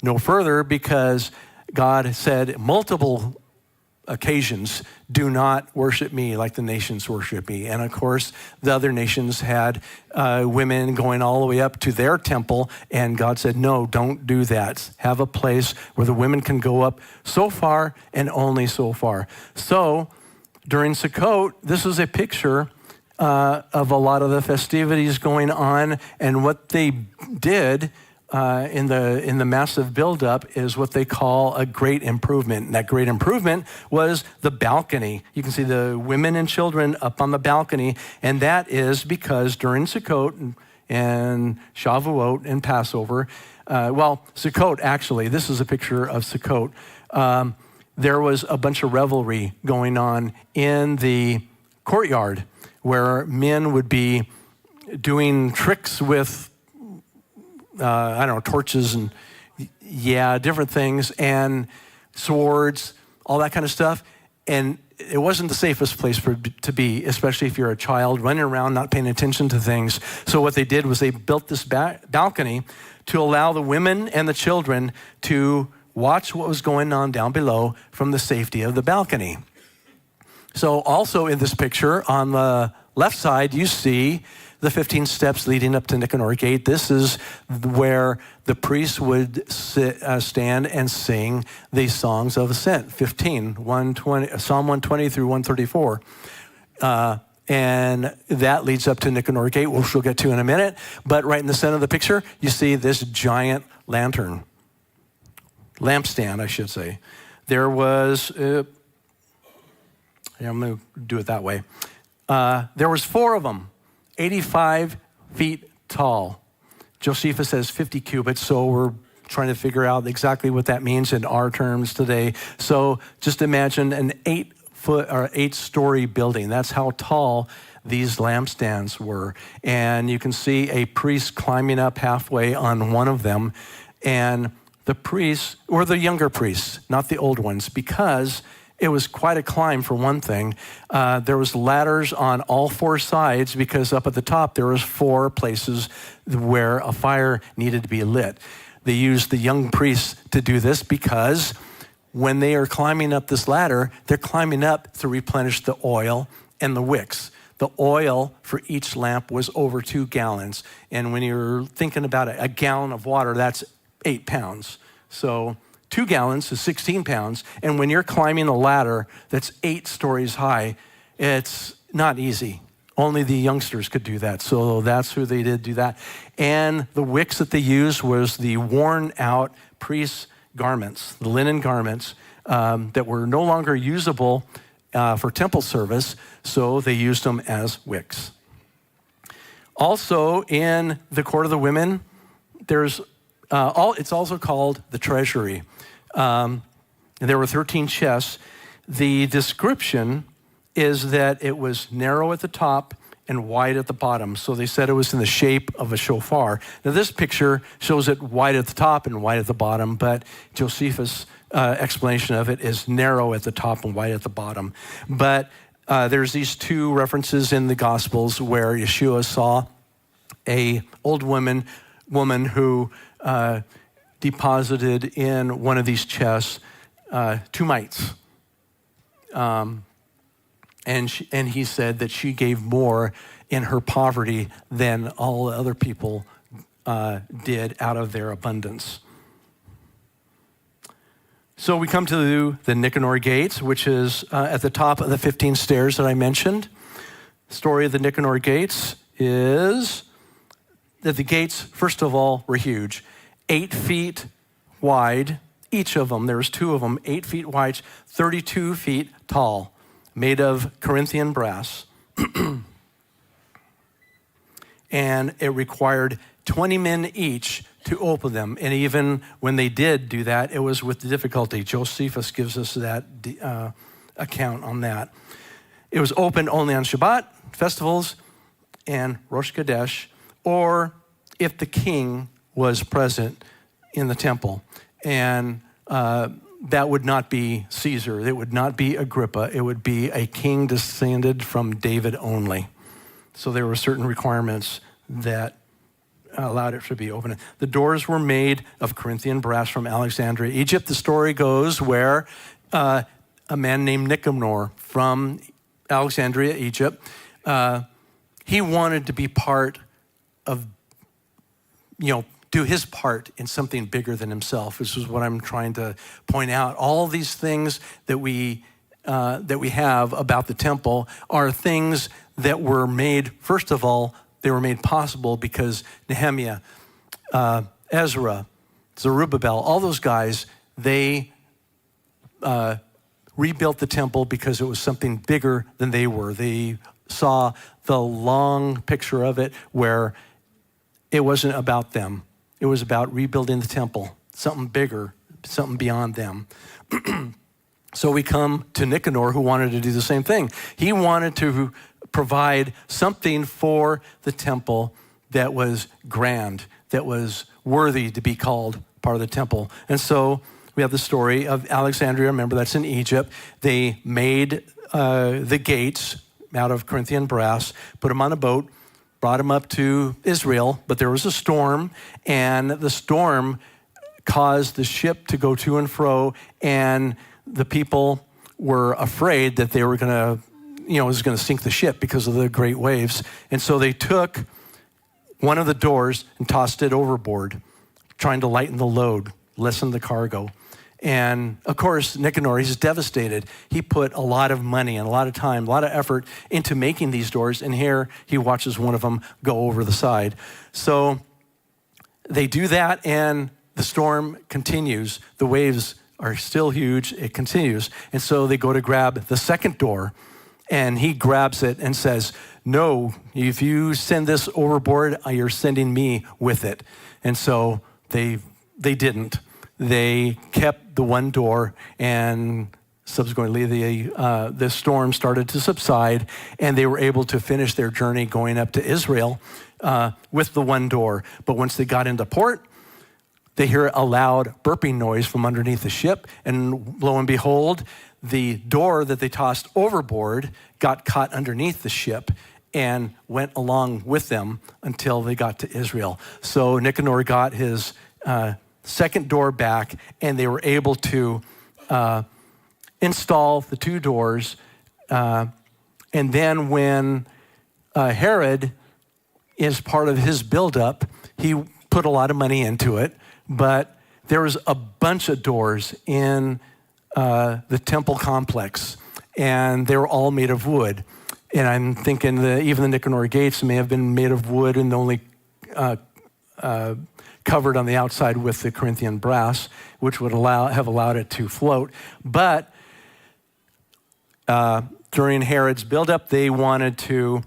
Speaker 3: No further because God said multiple occasions, do not worship me like the nations worship me. And of course, the other nations had women going all the way up to their temple, and God said, no, don't do that. Have a place where the women can go up so far and only so far. So during Sukkot, this is a picture of a lot of the festivities going on, and what they did in the massive buildup is what they call a great improvement. And that great improvement was the balcony. You can see the women and children up on the balcony, and that is because during Sukkot and Shavuot and Passover, Sukkot actually, this is a picture of Sukkot. There was a bunch of revelry going on in the courtyard where men would be doing tricks with torches and different things and swords, all that kind of stuff. And it wasn't the safest place to be, especially if you're a child running around not paying attention to things. So what they did was they built this balcony to allow the women and the children to watch what was going on down below from the safety of the balcony. So also in this picture on the left side, you see the 15 steps leading up to Nicanor Gate. This is where the priests would stand and sing the songs of ascent, 120, Psalm 120 through 134. And that leads up to Nicanor Gate, which we'll get to in a minute. But right in the center of the picture, you see this giant lampstand, I should say. There was, I'm going to do it that way. There was 4 of them. 85 feet tall. Josephus says 50 cubits, so we're trying to figure out exactly what that means in our terms today. So just imagine an 8-story building. That's how tall these lampstands were. And you can see a priest climbing up halfway on one of them. And the priests, or the younger priests, not the old ones, because it was quite a climb for one thing. There was ladders on all 4 sides because up at the top there was 4 places where a fire needed to be lit. They used the young priests to do this because when they are climbing up this ladder, they're climbing up to replenish the oil and the wicks. The oil for each lamp was over 2 gallons. And when you're thinking about a gallon of water, that's 8 pounds. So 2 gallons is 16 pounds, and when you're climbing a ladder that's 8 stories high, it's not easy. Only the youngsters could do that, so that's who they did do that. And the wicks that they used was the worn out priest's garments, the linen garments that were no longer usable for temple service, so they used them as wicks. Also in the court of the women, there's it's also called the treasury. There were 13 chests. The description is that it was narrow at the top and wide at the bottom. So they said it was in the shape of a shofar. Now this picture shows it wide at the top and wide at the bottom, but Josephus' explanation of it is narrow at the top and wide at the bottom. But there's these 2 references in the Gospels where Yeshua saw a old woman who deposited in one of these chests 2 mites. And he said that she gave more in her poverty than all the other people did out of their abundance. So we come to the Nicanor Gates, which is at the top of the 15 stairs that I mentioned. The story of the Nicanor Gates is that the gates, first of all, were huge. 8 feet wide, each of them. There was 2 of them, 8 feet wide, 32 feet tall, made of Corinthian brass. And it required 20 men each to open them. And even when they did do that, it was with difficulty. Josephus gives us that account on that. It was opened only on Shabbat, festivals, and Rosh Chodesh, or if the king was present in the temple. And that would not be Caesar. It would not be Agrippa. It would be a king descended from David only. So there were certain requirements that allowed it to be open. The doors were made of Corinthian brass from Alexandria, Egypt. The story goes where a man named Nicanor from Alexandria, Egypt. He wanted to be part of, do his part in something bigger than himself. This is what I'm trying to point out. All these things that we have about the temple are things that were made, first of all, they were made possible because Nehemiah, Ezra, Zerubbabel, all those guys, they rebuilt the temple because it was something bigger than they were. They saw the long picture of it where it wasn't about them. It was about rebuilding the temple, something bigger, something beyond them. So we come to Nicanor, who wanted to do the same thing. He wanted to provide something for the temple that was grand, that was worthy to be called part of the temple. And so we have the story of Alexandria. Remember, that's in Egypt. They made the gates out of Corinthian brass, put them on a boat, brought them up to Israel, but there was a storm, and the storm caused the ship to go to and fro, and the people were afraid that they were going to, it was going to sink the ship because of the great waves. And so they took one of the doors and tossed it overboard, trying to lighten the load, lessen the cargo. And of course, Nicanor, he's devastated. He put a lot of money and a lot of time, a lot of effort into making these doors. And here he watches one of them go over the side. So they do that, and the storm continues. The waves are still huge. It continues. And so they go to grab the second door, and he grabs it and says, "No, if you send this overboard, you're sending me with it." And so they didn't. They kept the one door, and subsequently the storm started to subside, and they were able to finish their journey going up to Israel with the one door. But once they got into port, they hear a loud burping noise from underneath the ship, and lo and behold, the door that they tossed overboard got caught underneath the ship and went along with them until they got to Israel. So Nicanor got his second door back, and they were able to install the two doors. And then when Herod, is part of his buildup, he put a lot of money into it, but there was a bunch of doors in the temple complex, and they were all made of wood. And I'm thinking that even the Nicanor gates may have been made of wood and only covered on the outside with the Corinthian brass, which would have allowed it to float. But during Herod's buildup, they wanted to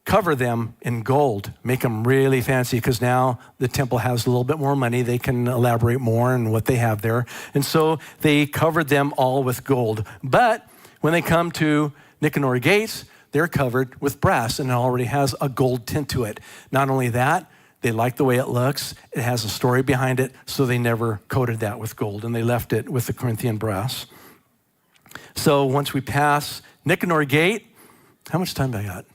Speaker 3: cover them in gold, make them really fancy, because now the temple has a little bit more money. They can elaborate more on what they have there. And so they covered them all with gold. But when they come to Nicanor gates, they're covered with brass, and it already has a gold tint to it. Not only that, they like the way it looks. It has a story behind it, so they never coated that with gold, and they left it with the Corinthian brass. So once we pass Nicanor gate, how much time do I got?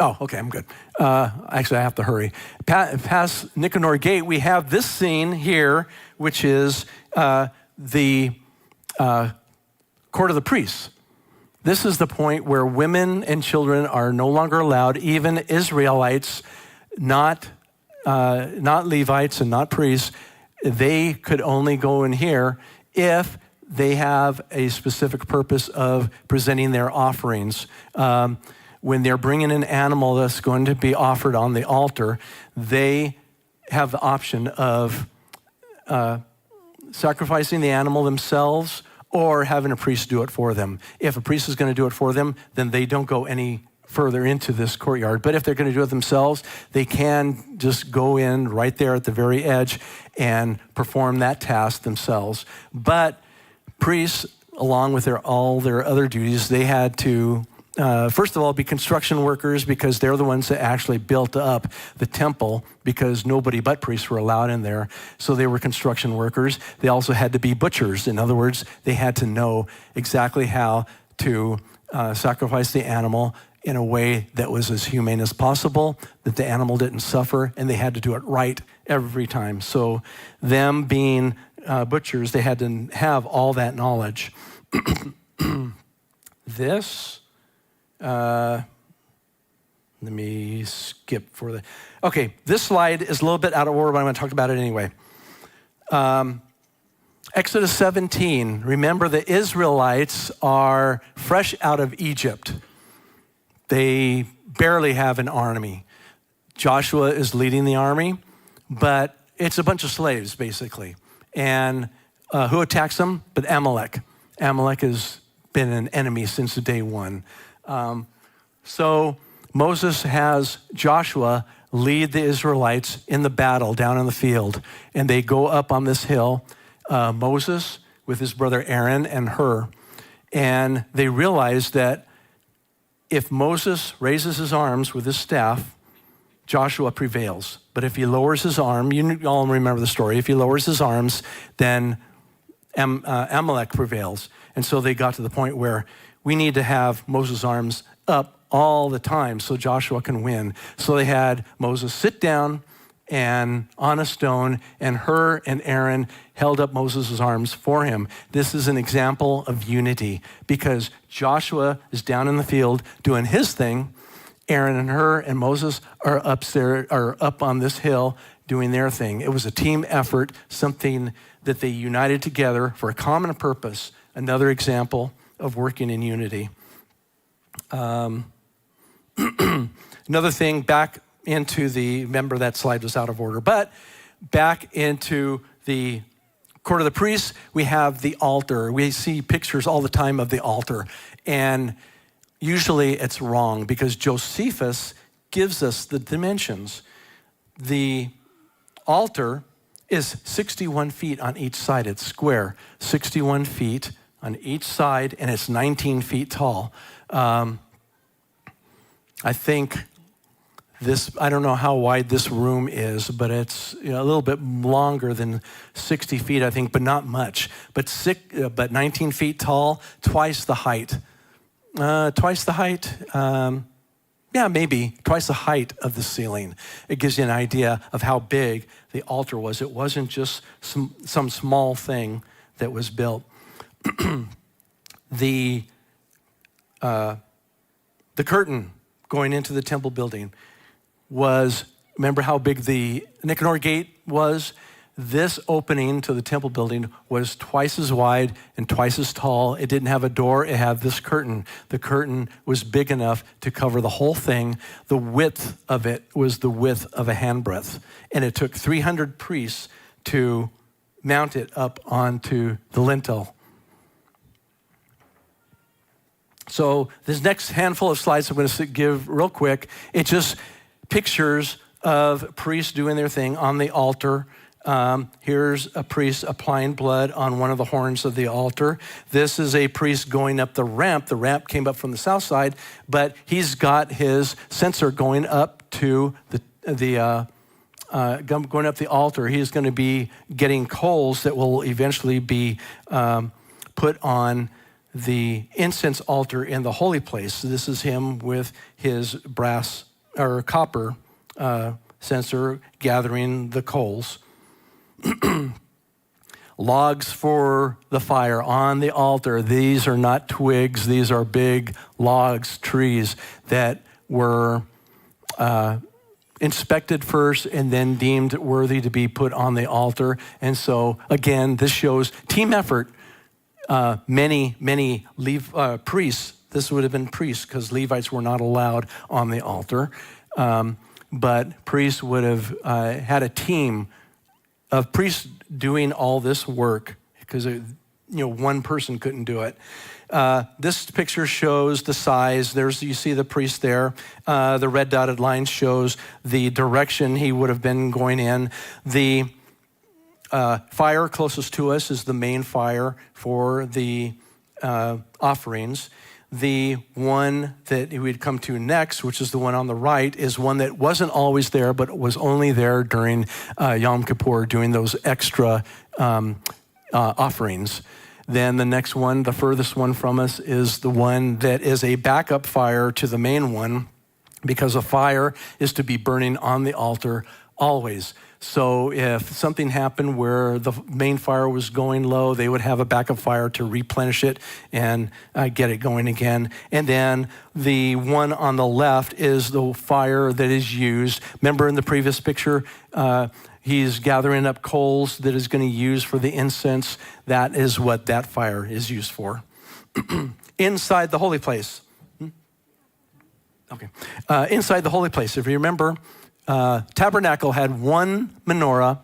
Speaker 3: Oh, okay, I'm good. Actually, I have to hurry. Past Nicanor gate, we have this scene here, which is the court of the priests. This is the point where women and children are no longer allowed, even Israelites, not Levites and not priests. They could only go in here if they have a specific purpose of presenting their offerings. When they're bringing an animal that's going to be offered on the altar, they have the option of sacrificing the animal themselves or having a priest do it for them. If a priest is going to do it for them, then they don't go any further into this courtyard. But if they're going to do it themselves, they can just go in right there at the very edge and perform that task themselves. But priests, along with all their other duties, they had to first of all, be construction workers, because they're the ones that actually built up the temple, because nobody but priests were allowed in there. So they were construction workers. They also had to be butchers. In other words, they had to know exactly how to sacrifice the animal in a way that was as humane as possible, that the animal didn't suffer, and they had to do it right every time. So them being butchers, they had to have all that knowledge. this. Let me skip for the, okay, this slide is a little bit out of order, but I'm going to talk about it anyway. Exodus 17, remember the Israelites are fresh out of Egypt. They barely have an army. Joshua is leading the army, but it's a bunch of slaves, basically. And who attacks them? But Amalek. Amalek has been an enemy since day one. So Moses has Joshua lead the Israelites in the battle down in the field. And they go up on this hill, Moses with his brother Aaron and Hur. And they realize that if Moses raises his arms with his staff, Joshua prevails. But if he lowers his arm, you all remember the story, if he lowers his arms, then Amalek prevails. And so they got to the point where we need to have Moses' arms up all the time so Joshua can win. So they had Moses sit down and on a stone, and Hur and Aaron held up Moses' arms for him. This is an example of unity because Joshua is down in the field doing his thing. Aaron and Hur and Moses are up on this hill doing their thing. It was a team effort, something that they united together for a common purpose. Another example of working in unity. Another thing, back into the, remember that slide was out of order, but back into the court of the priests, we have the altar. We see pictures all the time of the altar. And usually it's wrong because Josephus gives us the dimensions. The altar is 61 feet on each side. It's square, 61 feet on each side, and it's 19 feet tall. I think this, I don't know how wide this room is, but it's a little bit longer than 60 feet, I think, but not much. But 19 feet tall, twice the height. Twice the height? Yeah, maybe twice the height of the ceiling. It gives you an idea of how big the altar was. It wasn't just some small thing that was built. The curtain going into the temple building was, remember how big the Nicanor gate was? This opening to the temple building was twice as wide and twice as tall. It didn't have a door, it had this curtain. The curtain was big enough to cover the whole thing. The width of it was the width of a handbreadth. And it took 300 priests to mount it up onto the lintel. So this next handful of slides I'm going to give real quick, it's just pictures of priests doing their thing on the altar. Here's a priest applying blood on one of the horns of the altar. This is a priest going up the ramp. The ramp came up from the south side, but he's got his censer going up to going up the altar. He's going to be getting coals that will eventually be put on the incense altar in the holy place. So this is him with his brass or copper censer gathering the coals. Logs for the fire on the altar. These are not twigs. These are big logs, trees that were inspected first and then deemed worthy to be put on the altar. And so, again, this shows team effort. Many priests, this would have been priests because Levites were not allowed on the altar, but priests would have had a team of priests doing all this work because one person couldn't do it. This picture shows the size. You see the priest there. The red dotted line shows the direction he would have been going in. The fire closest to us is the main fire for the offerings. The one that we'd come to next, which is the one on the right, is one that wasn't always there, but was only there during Yom Kippur, doing those extra offerings. Then the next one, the furthest one from us, is the one that is a backup fire to the main one, because a fire is to be burning on the altar always. So if something happened where the main fire was going low, they would have a backup fire to replenish it and get it going again. And then the one on the left is the fire that is used. Remember in the previous picture, he's gathering up coals that is going to use for the incense. That is what that fire is used for. Inside the holy place. Okay. Inside the holy place, if you remember, tabernacle had one menorah,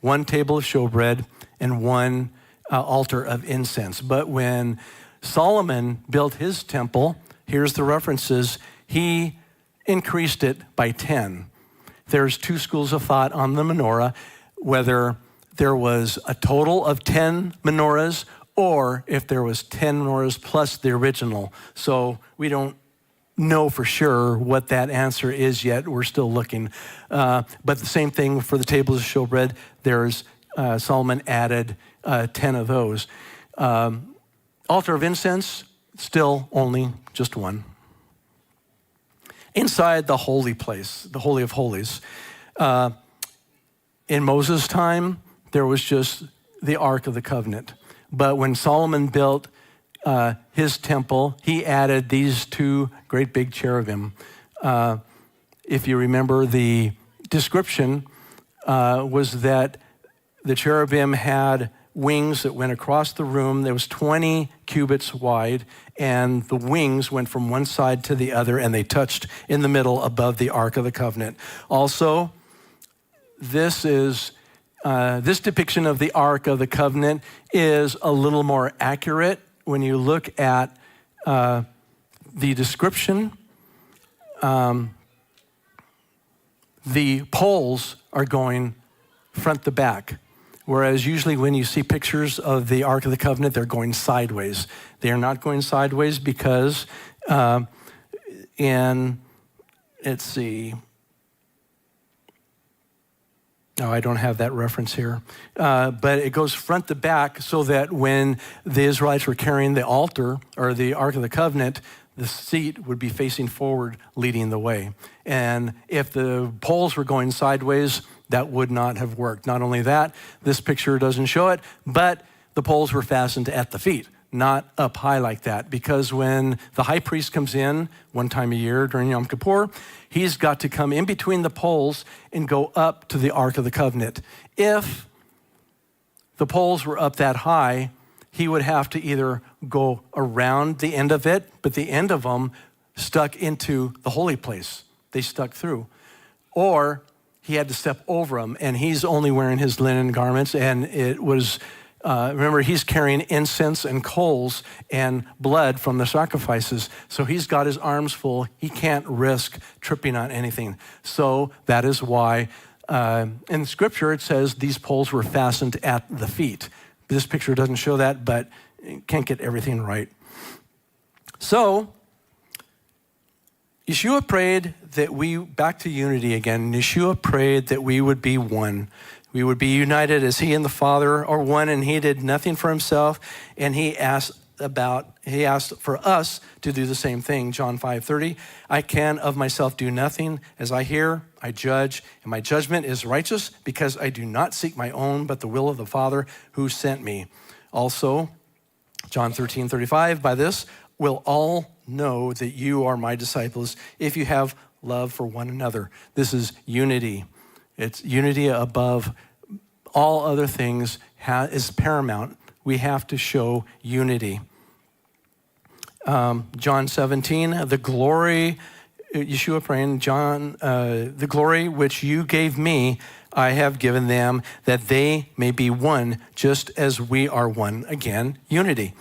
Speaker 3: one table of showbread, and one altar of incense. But when Solomon built his temple, here's the references, he increased it by 10. There's two schools of thought on the menorah, whether there was a total of 10 menorahs or if there was 10 menorahs plus the original. So we don't know for sure what that answer is yet. We're still looking. But the same thing for the tables of showbread. There's Solomon added 10 of those. Altar of incense, still only just one. Inside the holy place, the Holy of Holies. In Moses' time, there was just the Ark of the Covenant. But when Solomon built his temple, he added these two great big cherubim. If you remember, the description was that the cherubim had wings that went across the room. There was 20 cubits wide, and the wings went from one side to the other, and they touched in the middle above the Ark of the Covenant. Also, this depiction of the Ark of the Covenant is a little more accurate. When you look at the description, the poles are going front to back, whereas usually when you see pictures of the Ark of the Covenant, they're going sideways. They are not going sideways because let's see. No, I don't have that reference here. But it goes front to back so that when the Israelites were carrying the altar or the Ark of the Covenant, the seat would be facing forward, leading the way. And if the poles were going sideways, that would not have worked. Not only that, this picture doesn't show it, but the poles were fastened at the feet, not up high like that. Because when the high priest comes in one time a year during Yom Kippur, he's got to come in between the poles and go up to the Ark of the Covenant. If the poles were up that high, he would have to either go around the end of it, but the end of them stuck into the holy place. They stuck through. Or he had to step over them, and he's only wearing his linen garments, and it was, remember, he's carrying incense and coals and blood from the sacrifices, so he's got his arms full. He can't risk tripping on anything. So that is why in Scripture it says these poles were fastened at the feet. This picture doesn't show that, but can't get everything right. So Yeshua prayed that back to unity again, Yeshua prayed that we would be one. We would be united as he and the Father are one, and he did nothing for himself, and he asked for us to do the same thing. John 5:30, I can of myself do nothing. As I hear, I judge, and my judgment is righteous because I do not seek my own, but the will of the Father who sent me. Also, John 13:35, by this will all know that you are my disciples if you have love for one another. This is unity. It's unity above all other things is paramount. We have to show unity. John 17, the glory, Yeshua praying, John, the glory which you gave me, I have given them, that they may be one, just as we are one. Again, unity.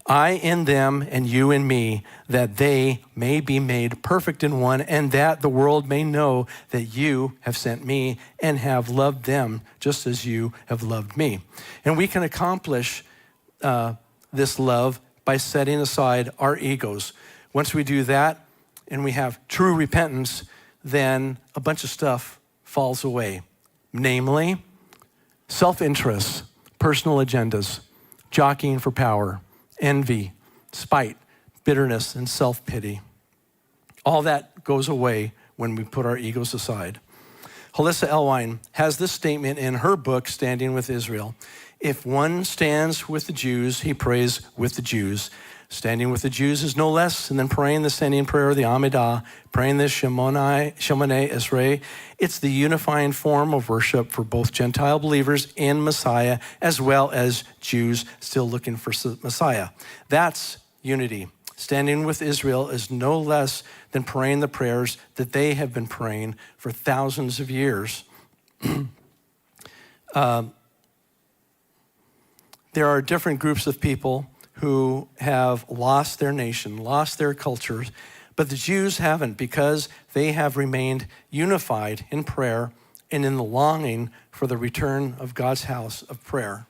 Speaker 3: I in them and you in me, that they may be made perfect in one, and that the world may know that you have sent me and have loved them just as you have loved me. And we can accomplish this love by setting aside our egos. Once we do that and we have true repentance, then a bunch of stuff falls away. Namely, self-interest, personal agendas, jockeying for power, envy, spite, bitterness, and self-pity. All that goes away when we put our egos aside. Halissa Elwine has this statement in her book, Standing with Israel. If one stands with the Jews, he prays with the Jews. Standing with the Jews is no less than praying the standing prayer of the Amidah, praying the Shemoneh Esrei. It's the unifying form of worship for both Gentile believers in Messiah as well as Jews still looking for Messiah. That's unity. Standing with Israel is no less than praying the prayers that they have been praying for thousands of years. There are different groups of people who have lost their nation, lost their cultures, but the Jews haven't, because they have remained unified in prayer and in the longing for the return of God's house of prayer.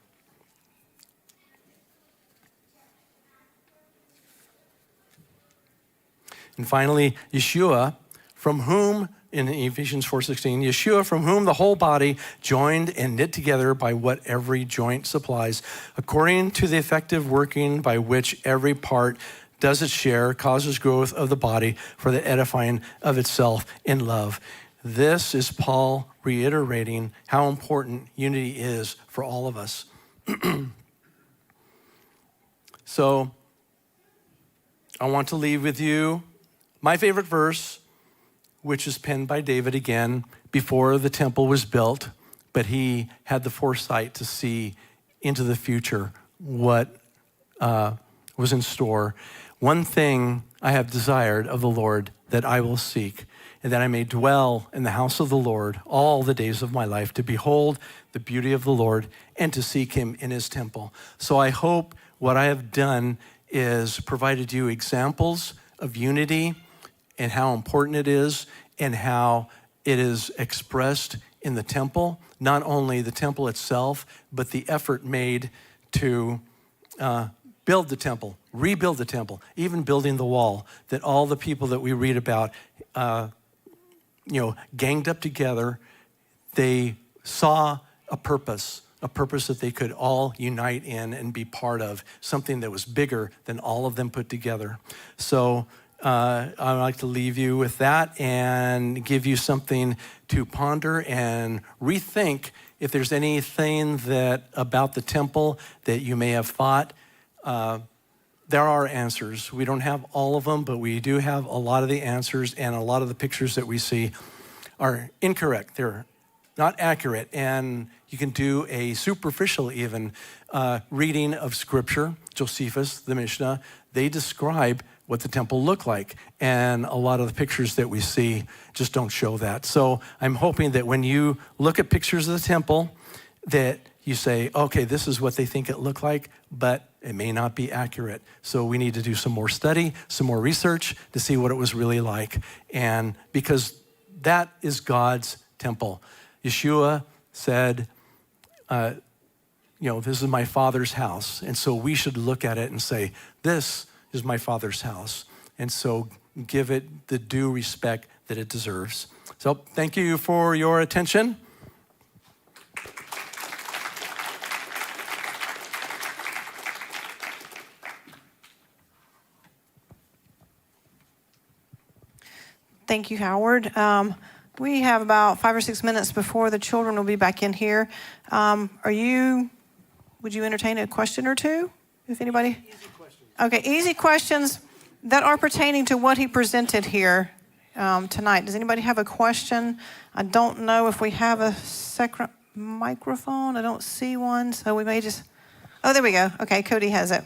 Speaker 3: And finally, Yeshua, from whom, in Ephesians 4:16, Yeshua, from whom the whole body, joined and knit together by what every joint supplies, according to the effective working by which every part does its share, causes growth of the body for the edifying of itself in love. This is Paul reiterating how important unity is for all of us. So I want to leave with you my favorite verse, which is penned by David again before the temple was built, but he had the foresight to see into the future what was in store. One thing I have desired of the Lord that I will seek, and that I may dwell in the house of the Lord all the days of my life, to behold the beauty of the Lord and to seek him in his temple. So I hope what I have done is provided you examples of unity and how important it is and how it is expressed in the temple, not only the temple itself, but the effort made to build the temple, rebuild the temple, even building the wall, that all the people that we read about, ganged up together. They saw a purpose that they could all unite in and be part of, something that was bigger than all of them put together. So I'd like to leave you with that and give you something to ponder and rethink. If there's anything about the temple that you may have thought, there are answers. We don't have all of them, but we do have a lot of the answers, and a lot of the pictures that we see are incorrect. They're not accurate, and you can do a superficial even reading of Scripture. Josephus, the Mishnah, they describe what the temple looked like, and a lot of the pictures that we see just don't show that. So I'm hoping that when you look at pictures of the temple, that you say, okay, this is what they think it looked like, but it may not be accurate. So we need to do some more study, some more research to see what it was really like. And because that is God's temple. Yeshua said, this is my Father's house. And so we should look at it and say, this is my Father's house. And so give it the due respect that it deserves. So thank you for your attention.
Speaker 2: Thank you, Howard. We have about 5 or 6 minutes before the children will be back in here. Would you entertain a question or two, if anybody?
Speaker 3: Easy questions.
Speaker 2: Okay, easy questions that are pertaining to what he presented here tonight. Does anybody have a question? I don't know if we have a second microphone. I don't see one, so we may just... Oh, there we go. Okay, Cody has it.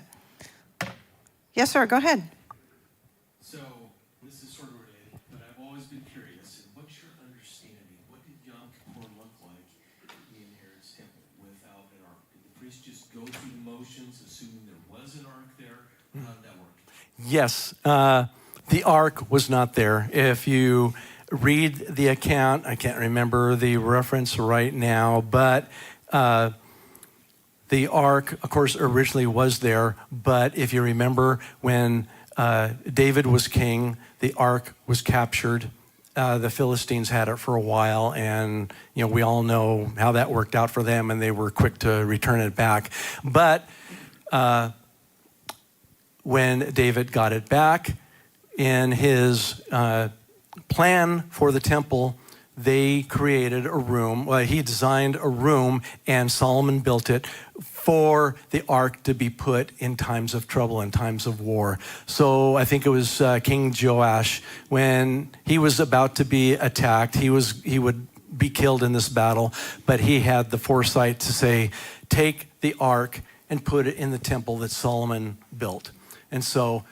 Speaker 2: Yes, sir, go ahead.
Speaker 4: So, this is sort of related, but I've always been curious. What's your understanding? What did Yom Kippur look like in Herod's temple without an ark? Did the priest just go through the motions, assuming there was an ark there? How did that work?
Speaker 3: Yes, the ark was not there. If you read the account, I can't remember the reference right now, but the ark, of course, originally was there. But if you remember when David was king, the ark was captured. The Philistines had it for a while, and we all know how that worked out for them, and they were quick to return it back. But when David got it back, in his plan for the temple, they created a room. Well, he designed a room, and Solomon built it for the ark to be put in times of trouble, in times of war. So I think it was King Joash, when he was about to be attacked, he would be killed in this battle, but he had the foresight to say, take the ark and put it in the temple that Solomon built. And so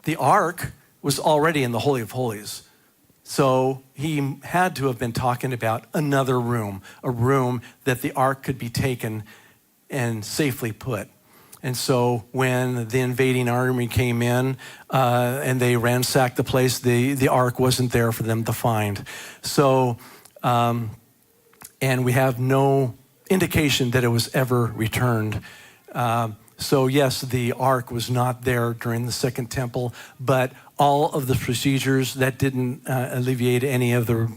Speaker 3: the ark was already in the Holy of Holies. So he had to have been talking about another room, a room that the ark could be taken and safely put. And so when the invading army came in and they ransacked the place, the ark wasn't there for them to find. So, and we have no indication that it was ever returned. So yes, the ark was not there during the Second Temple, but all of the procedures that didn't alleviate any of the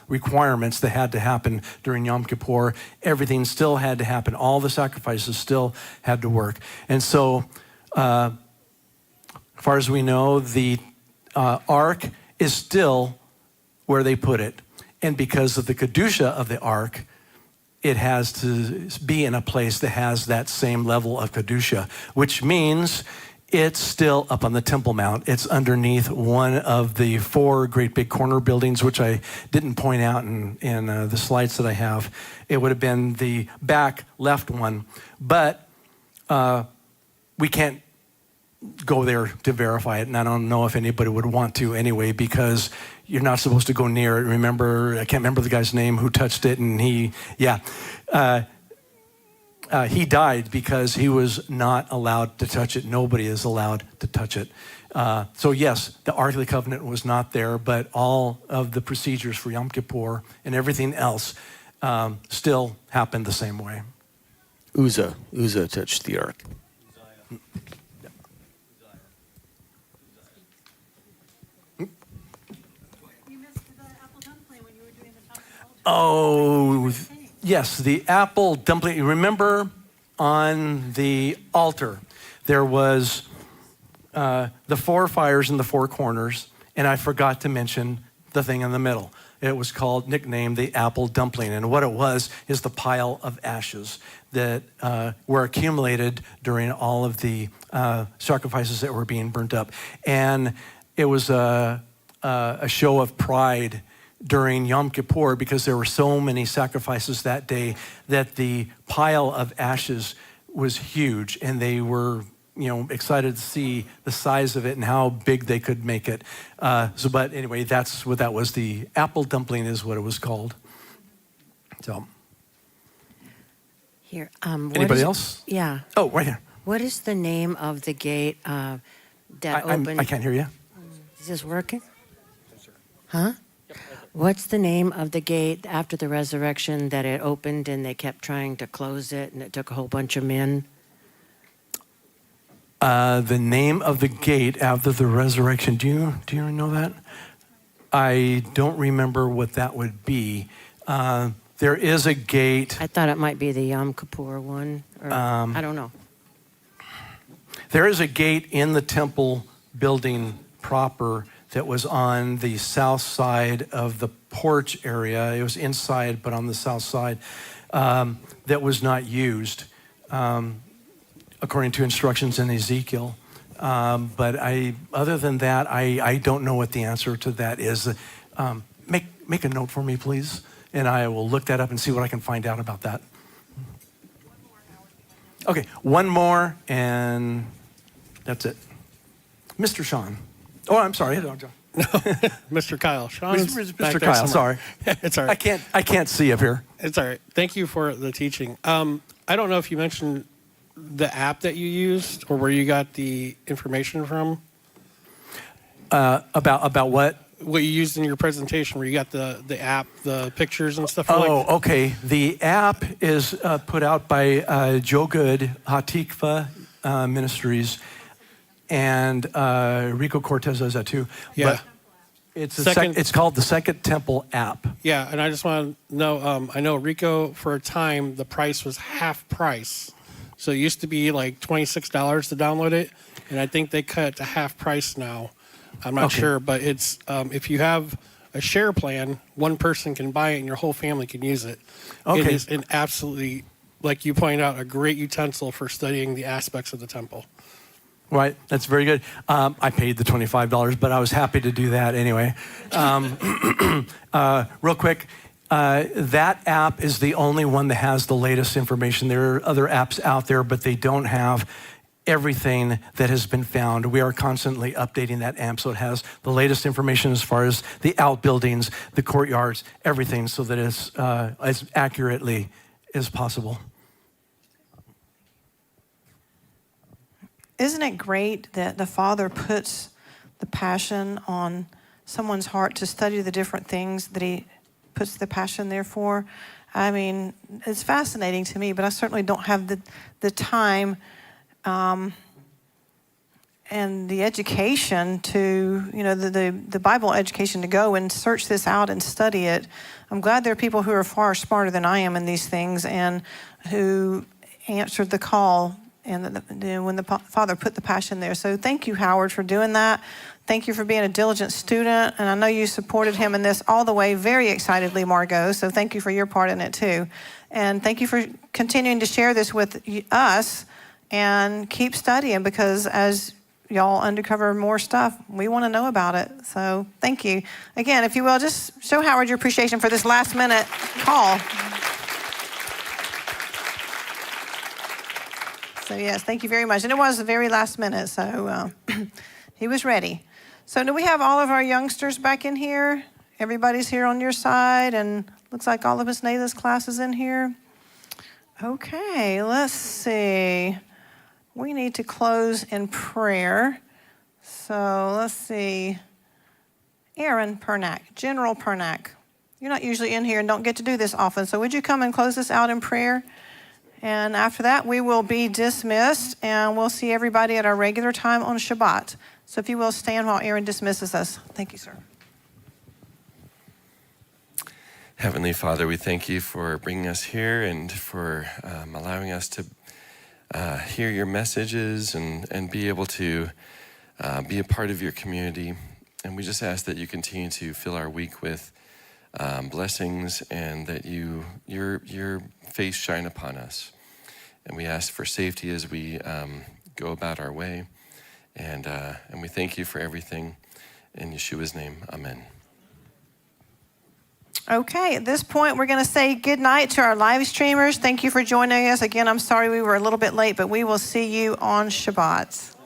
Speaker 3: requirements that had to happen during Yom Kippur, everything still had to happen. All the sacrifices still had to work. And so, as far as we know, the ark is still where they put it. And because of the Kedusha of the ark, it has to be in a place that has that same level of Kedusha, which means it's still up on the Temple Mount. It's underneath one of the 4 great big corner buildings, which I didn't point out in the slides that I have. It would have been the back left one, but we can't go there to verify it, and I don't know if anybody would want to anyway, because you're not supposed to go near it. Remember, I can't remember the guy's name who touched it, and he died because he was not allowed to touch it. Nobody is allowed to touch it. So yes, the Ark of the Covenant was not there, but all of the procedures for Yom Kippur and everything else still happened the same way.
Speaker 5: Uzzah touched the ark.
Speaker 3: Oh, yes, the apple dumpling. You remember on the altar, there was the 4 fires in the 4 corners, and I forgot to mention the thing in the middle. It was nicknamed the apple dumpling, and what it was is the pile of ashes that were accumulated during all of the sacrifices that were being burnt up. And it was a show of pride during Yom Kippur, because there were so many sacrifices that day, that the pile of ashes was huge, and they were, excited to see the size of it and how big they could make it. But anyway, that's what that was. The apple dumpling is what it was called. So,
Speaker 6: here.
Speaker 3: Anybody else?
Speaker 6: Yeah.
Speaker 3: Oh, right here.
Speaker 6: What is the name of the gate that opened?
Speaker 3: I can't hear you.
Speaker 6: Is this working? Huh? What's the name of the gate after the resurrection that it opened and they kept trying to close it and it took a whole bunch of men?
Speaker 3: The name of the gate after the resurrection. Do you know that? I don't remember what that would be. There is a gate.
Speaker 6: I thought it might be the Yom Kippur one. Or, I don't know.
Speaker 3: There is a gate in the temple building proper that was on the south side of the porch area. It was inside, but on the south side, that was not used, according to instructions in Ezekiel. But other than that, I don't know what the answer to that is. Make a note for me, please, and I will look that up and see what I can find out about that. Okay, one more, and that's it. Mr. Sean. Oh, I'm sorry. John.
Speaker 7: Mr. Kyle. Sean's
Speaker 3: Mr. Kyle, sorry.
Speaker 7: It's all right.
Speaker 3: I can't see up here.
Speaker 7: It's all right. Thank you for the teaching. I don't know if you mentioned the app that you used or where you got the information from.
Speaker 3: About what?
Speaker 7: What you used in your presentation, where you got the app, the pictures and stuff like that.
Speaker 3: Oh, okay. The app is put out by Joe Good, Hatikva Ministries, and Rico Cortez does that too.
Speaker 7: Yeah.
Speaker 3: But it's called the Second Temple app.
Speaker 7: Yeah, and I just want to know, I know Rico, for a time, the price was half price. So it used to be like $26 to download it, and I think they cut it to half price now. I'm not sure, but it's if you have a share plan, one person can buy it and your whole family can use it. It
Speaker 3: Okay.
Speaker 7: is an absolutely, like you pointed out, a great utensil for studying the aspects of the temple.
Speaker 3: Right, that's very good. I paid the $25, but I was happy to do that anyway. Real quick, that app is the only one that has the latest information. There are other apps out there, but they don't have everything that has been found. We are constantly updating that app so it has the latest information as far as the outbuildings, the courtyards, everything, so that it's as accurately as possible.
Speaker 2: Isn't it great that the Father puts the passion on someone's heart to study the different things that he puts the passion there for? I mean, it's fascinating to me, but I certainly don't have the time and the education to, the Bible education to go and search this out and study it. I'm glad there are people who are far smarter than I am in these things and who answered the call and when the Father put the passion there. So thank you, Howard, for doing that. Thank you for being a diligent student. And I know you supported him in this all the way, very excitedly, Margot. So thank you for your part in it, too. And thank you for continuing to share this with us and keep studying, because as y'all uncover more stuff, we want to know about it. So thank you. Again, if you will, just show Howard your appreciation for this last-minute call. So yes, thank you very much. And it was the very last minute, so he was ready. So do we have all of our youngsters back in here? Everybody's here on your side, and looks like all of Miss Nayla's class is in here. Okay, let's see. We need to close in prayer. So let's see. Aaron Pernack, General Pernack. You're not usually in here and don't get to do this often, so would you come and close this out in prayer? And after that, we will be dismissed, and we'll see everybody at our regular time on Shabbat. So if you will stand while Aaron dismisses us. Thank you, sir.
Speaker 8: Heavenly Father, we thank you for bringing us here and for allowing us to hear your messages and be able to be a part of your community. And we just ask that you continue to fill our week with blessings, and that your face shine upon us. And we ask for safety as we go about our way. And we thank you for everything. In Yeshua's name, amen.
Speaker 2: Okay, at this point, we're going to say good night to our live streamers. Thank you for joining us. Again, I'm sorry we were a little bit late, but we will see you on Shabbat.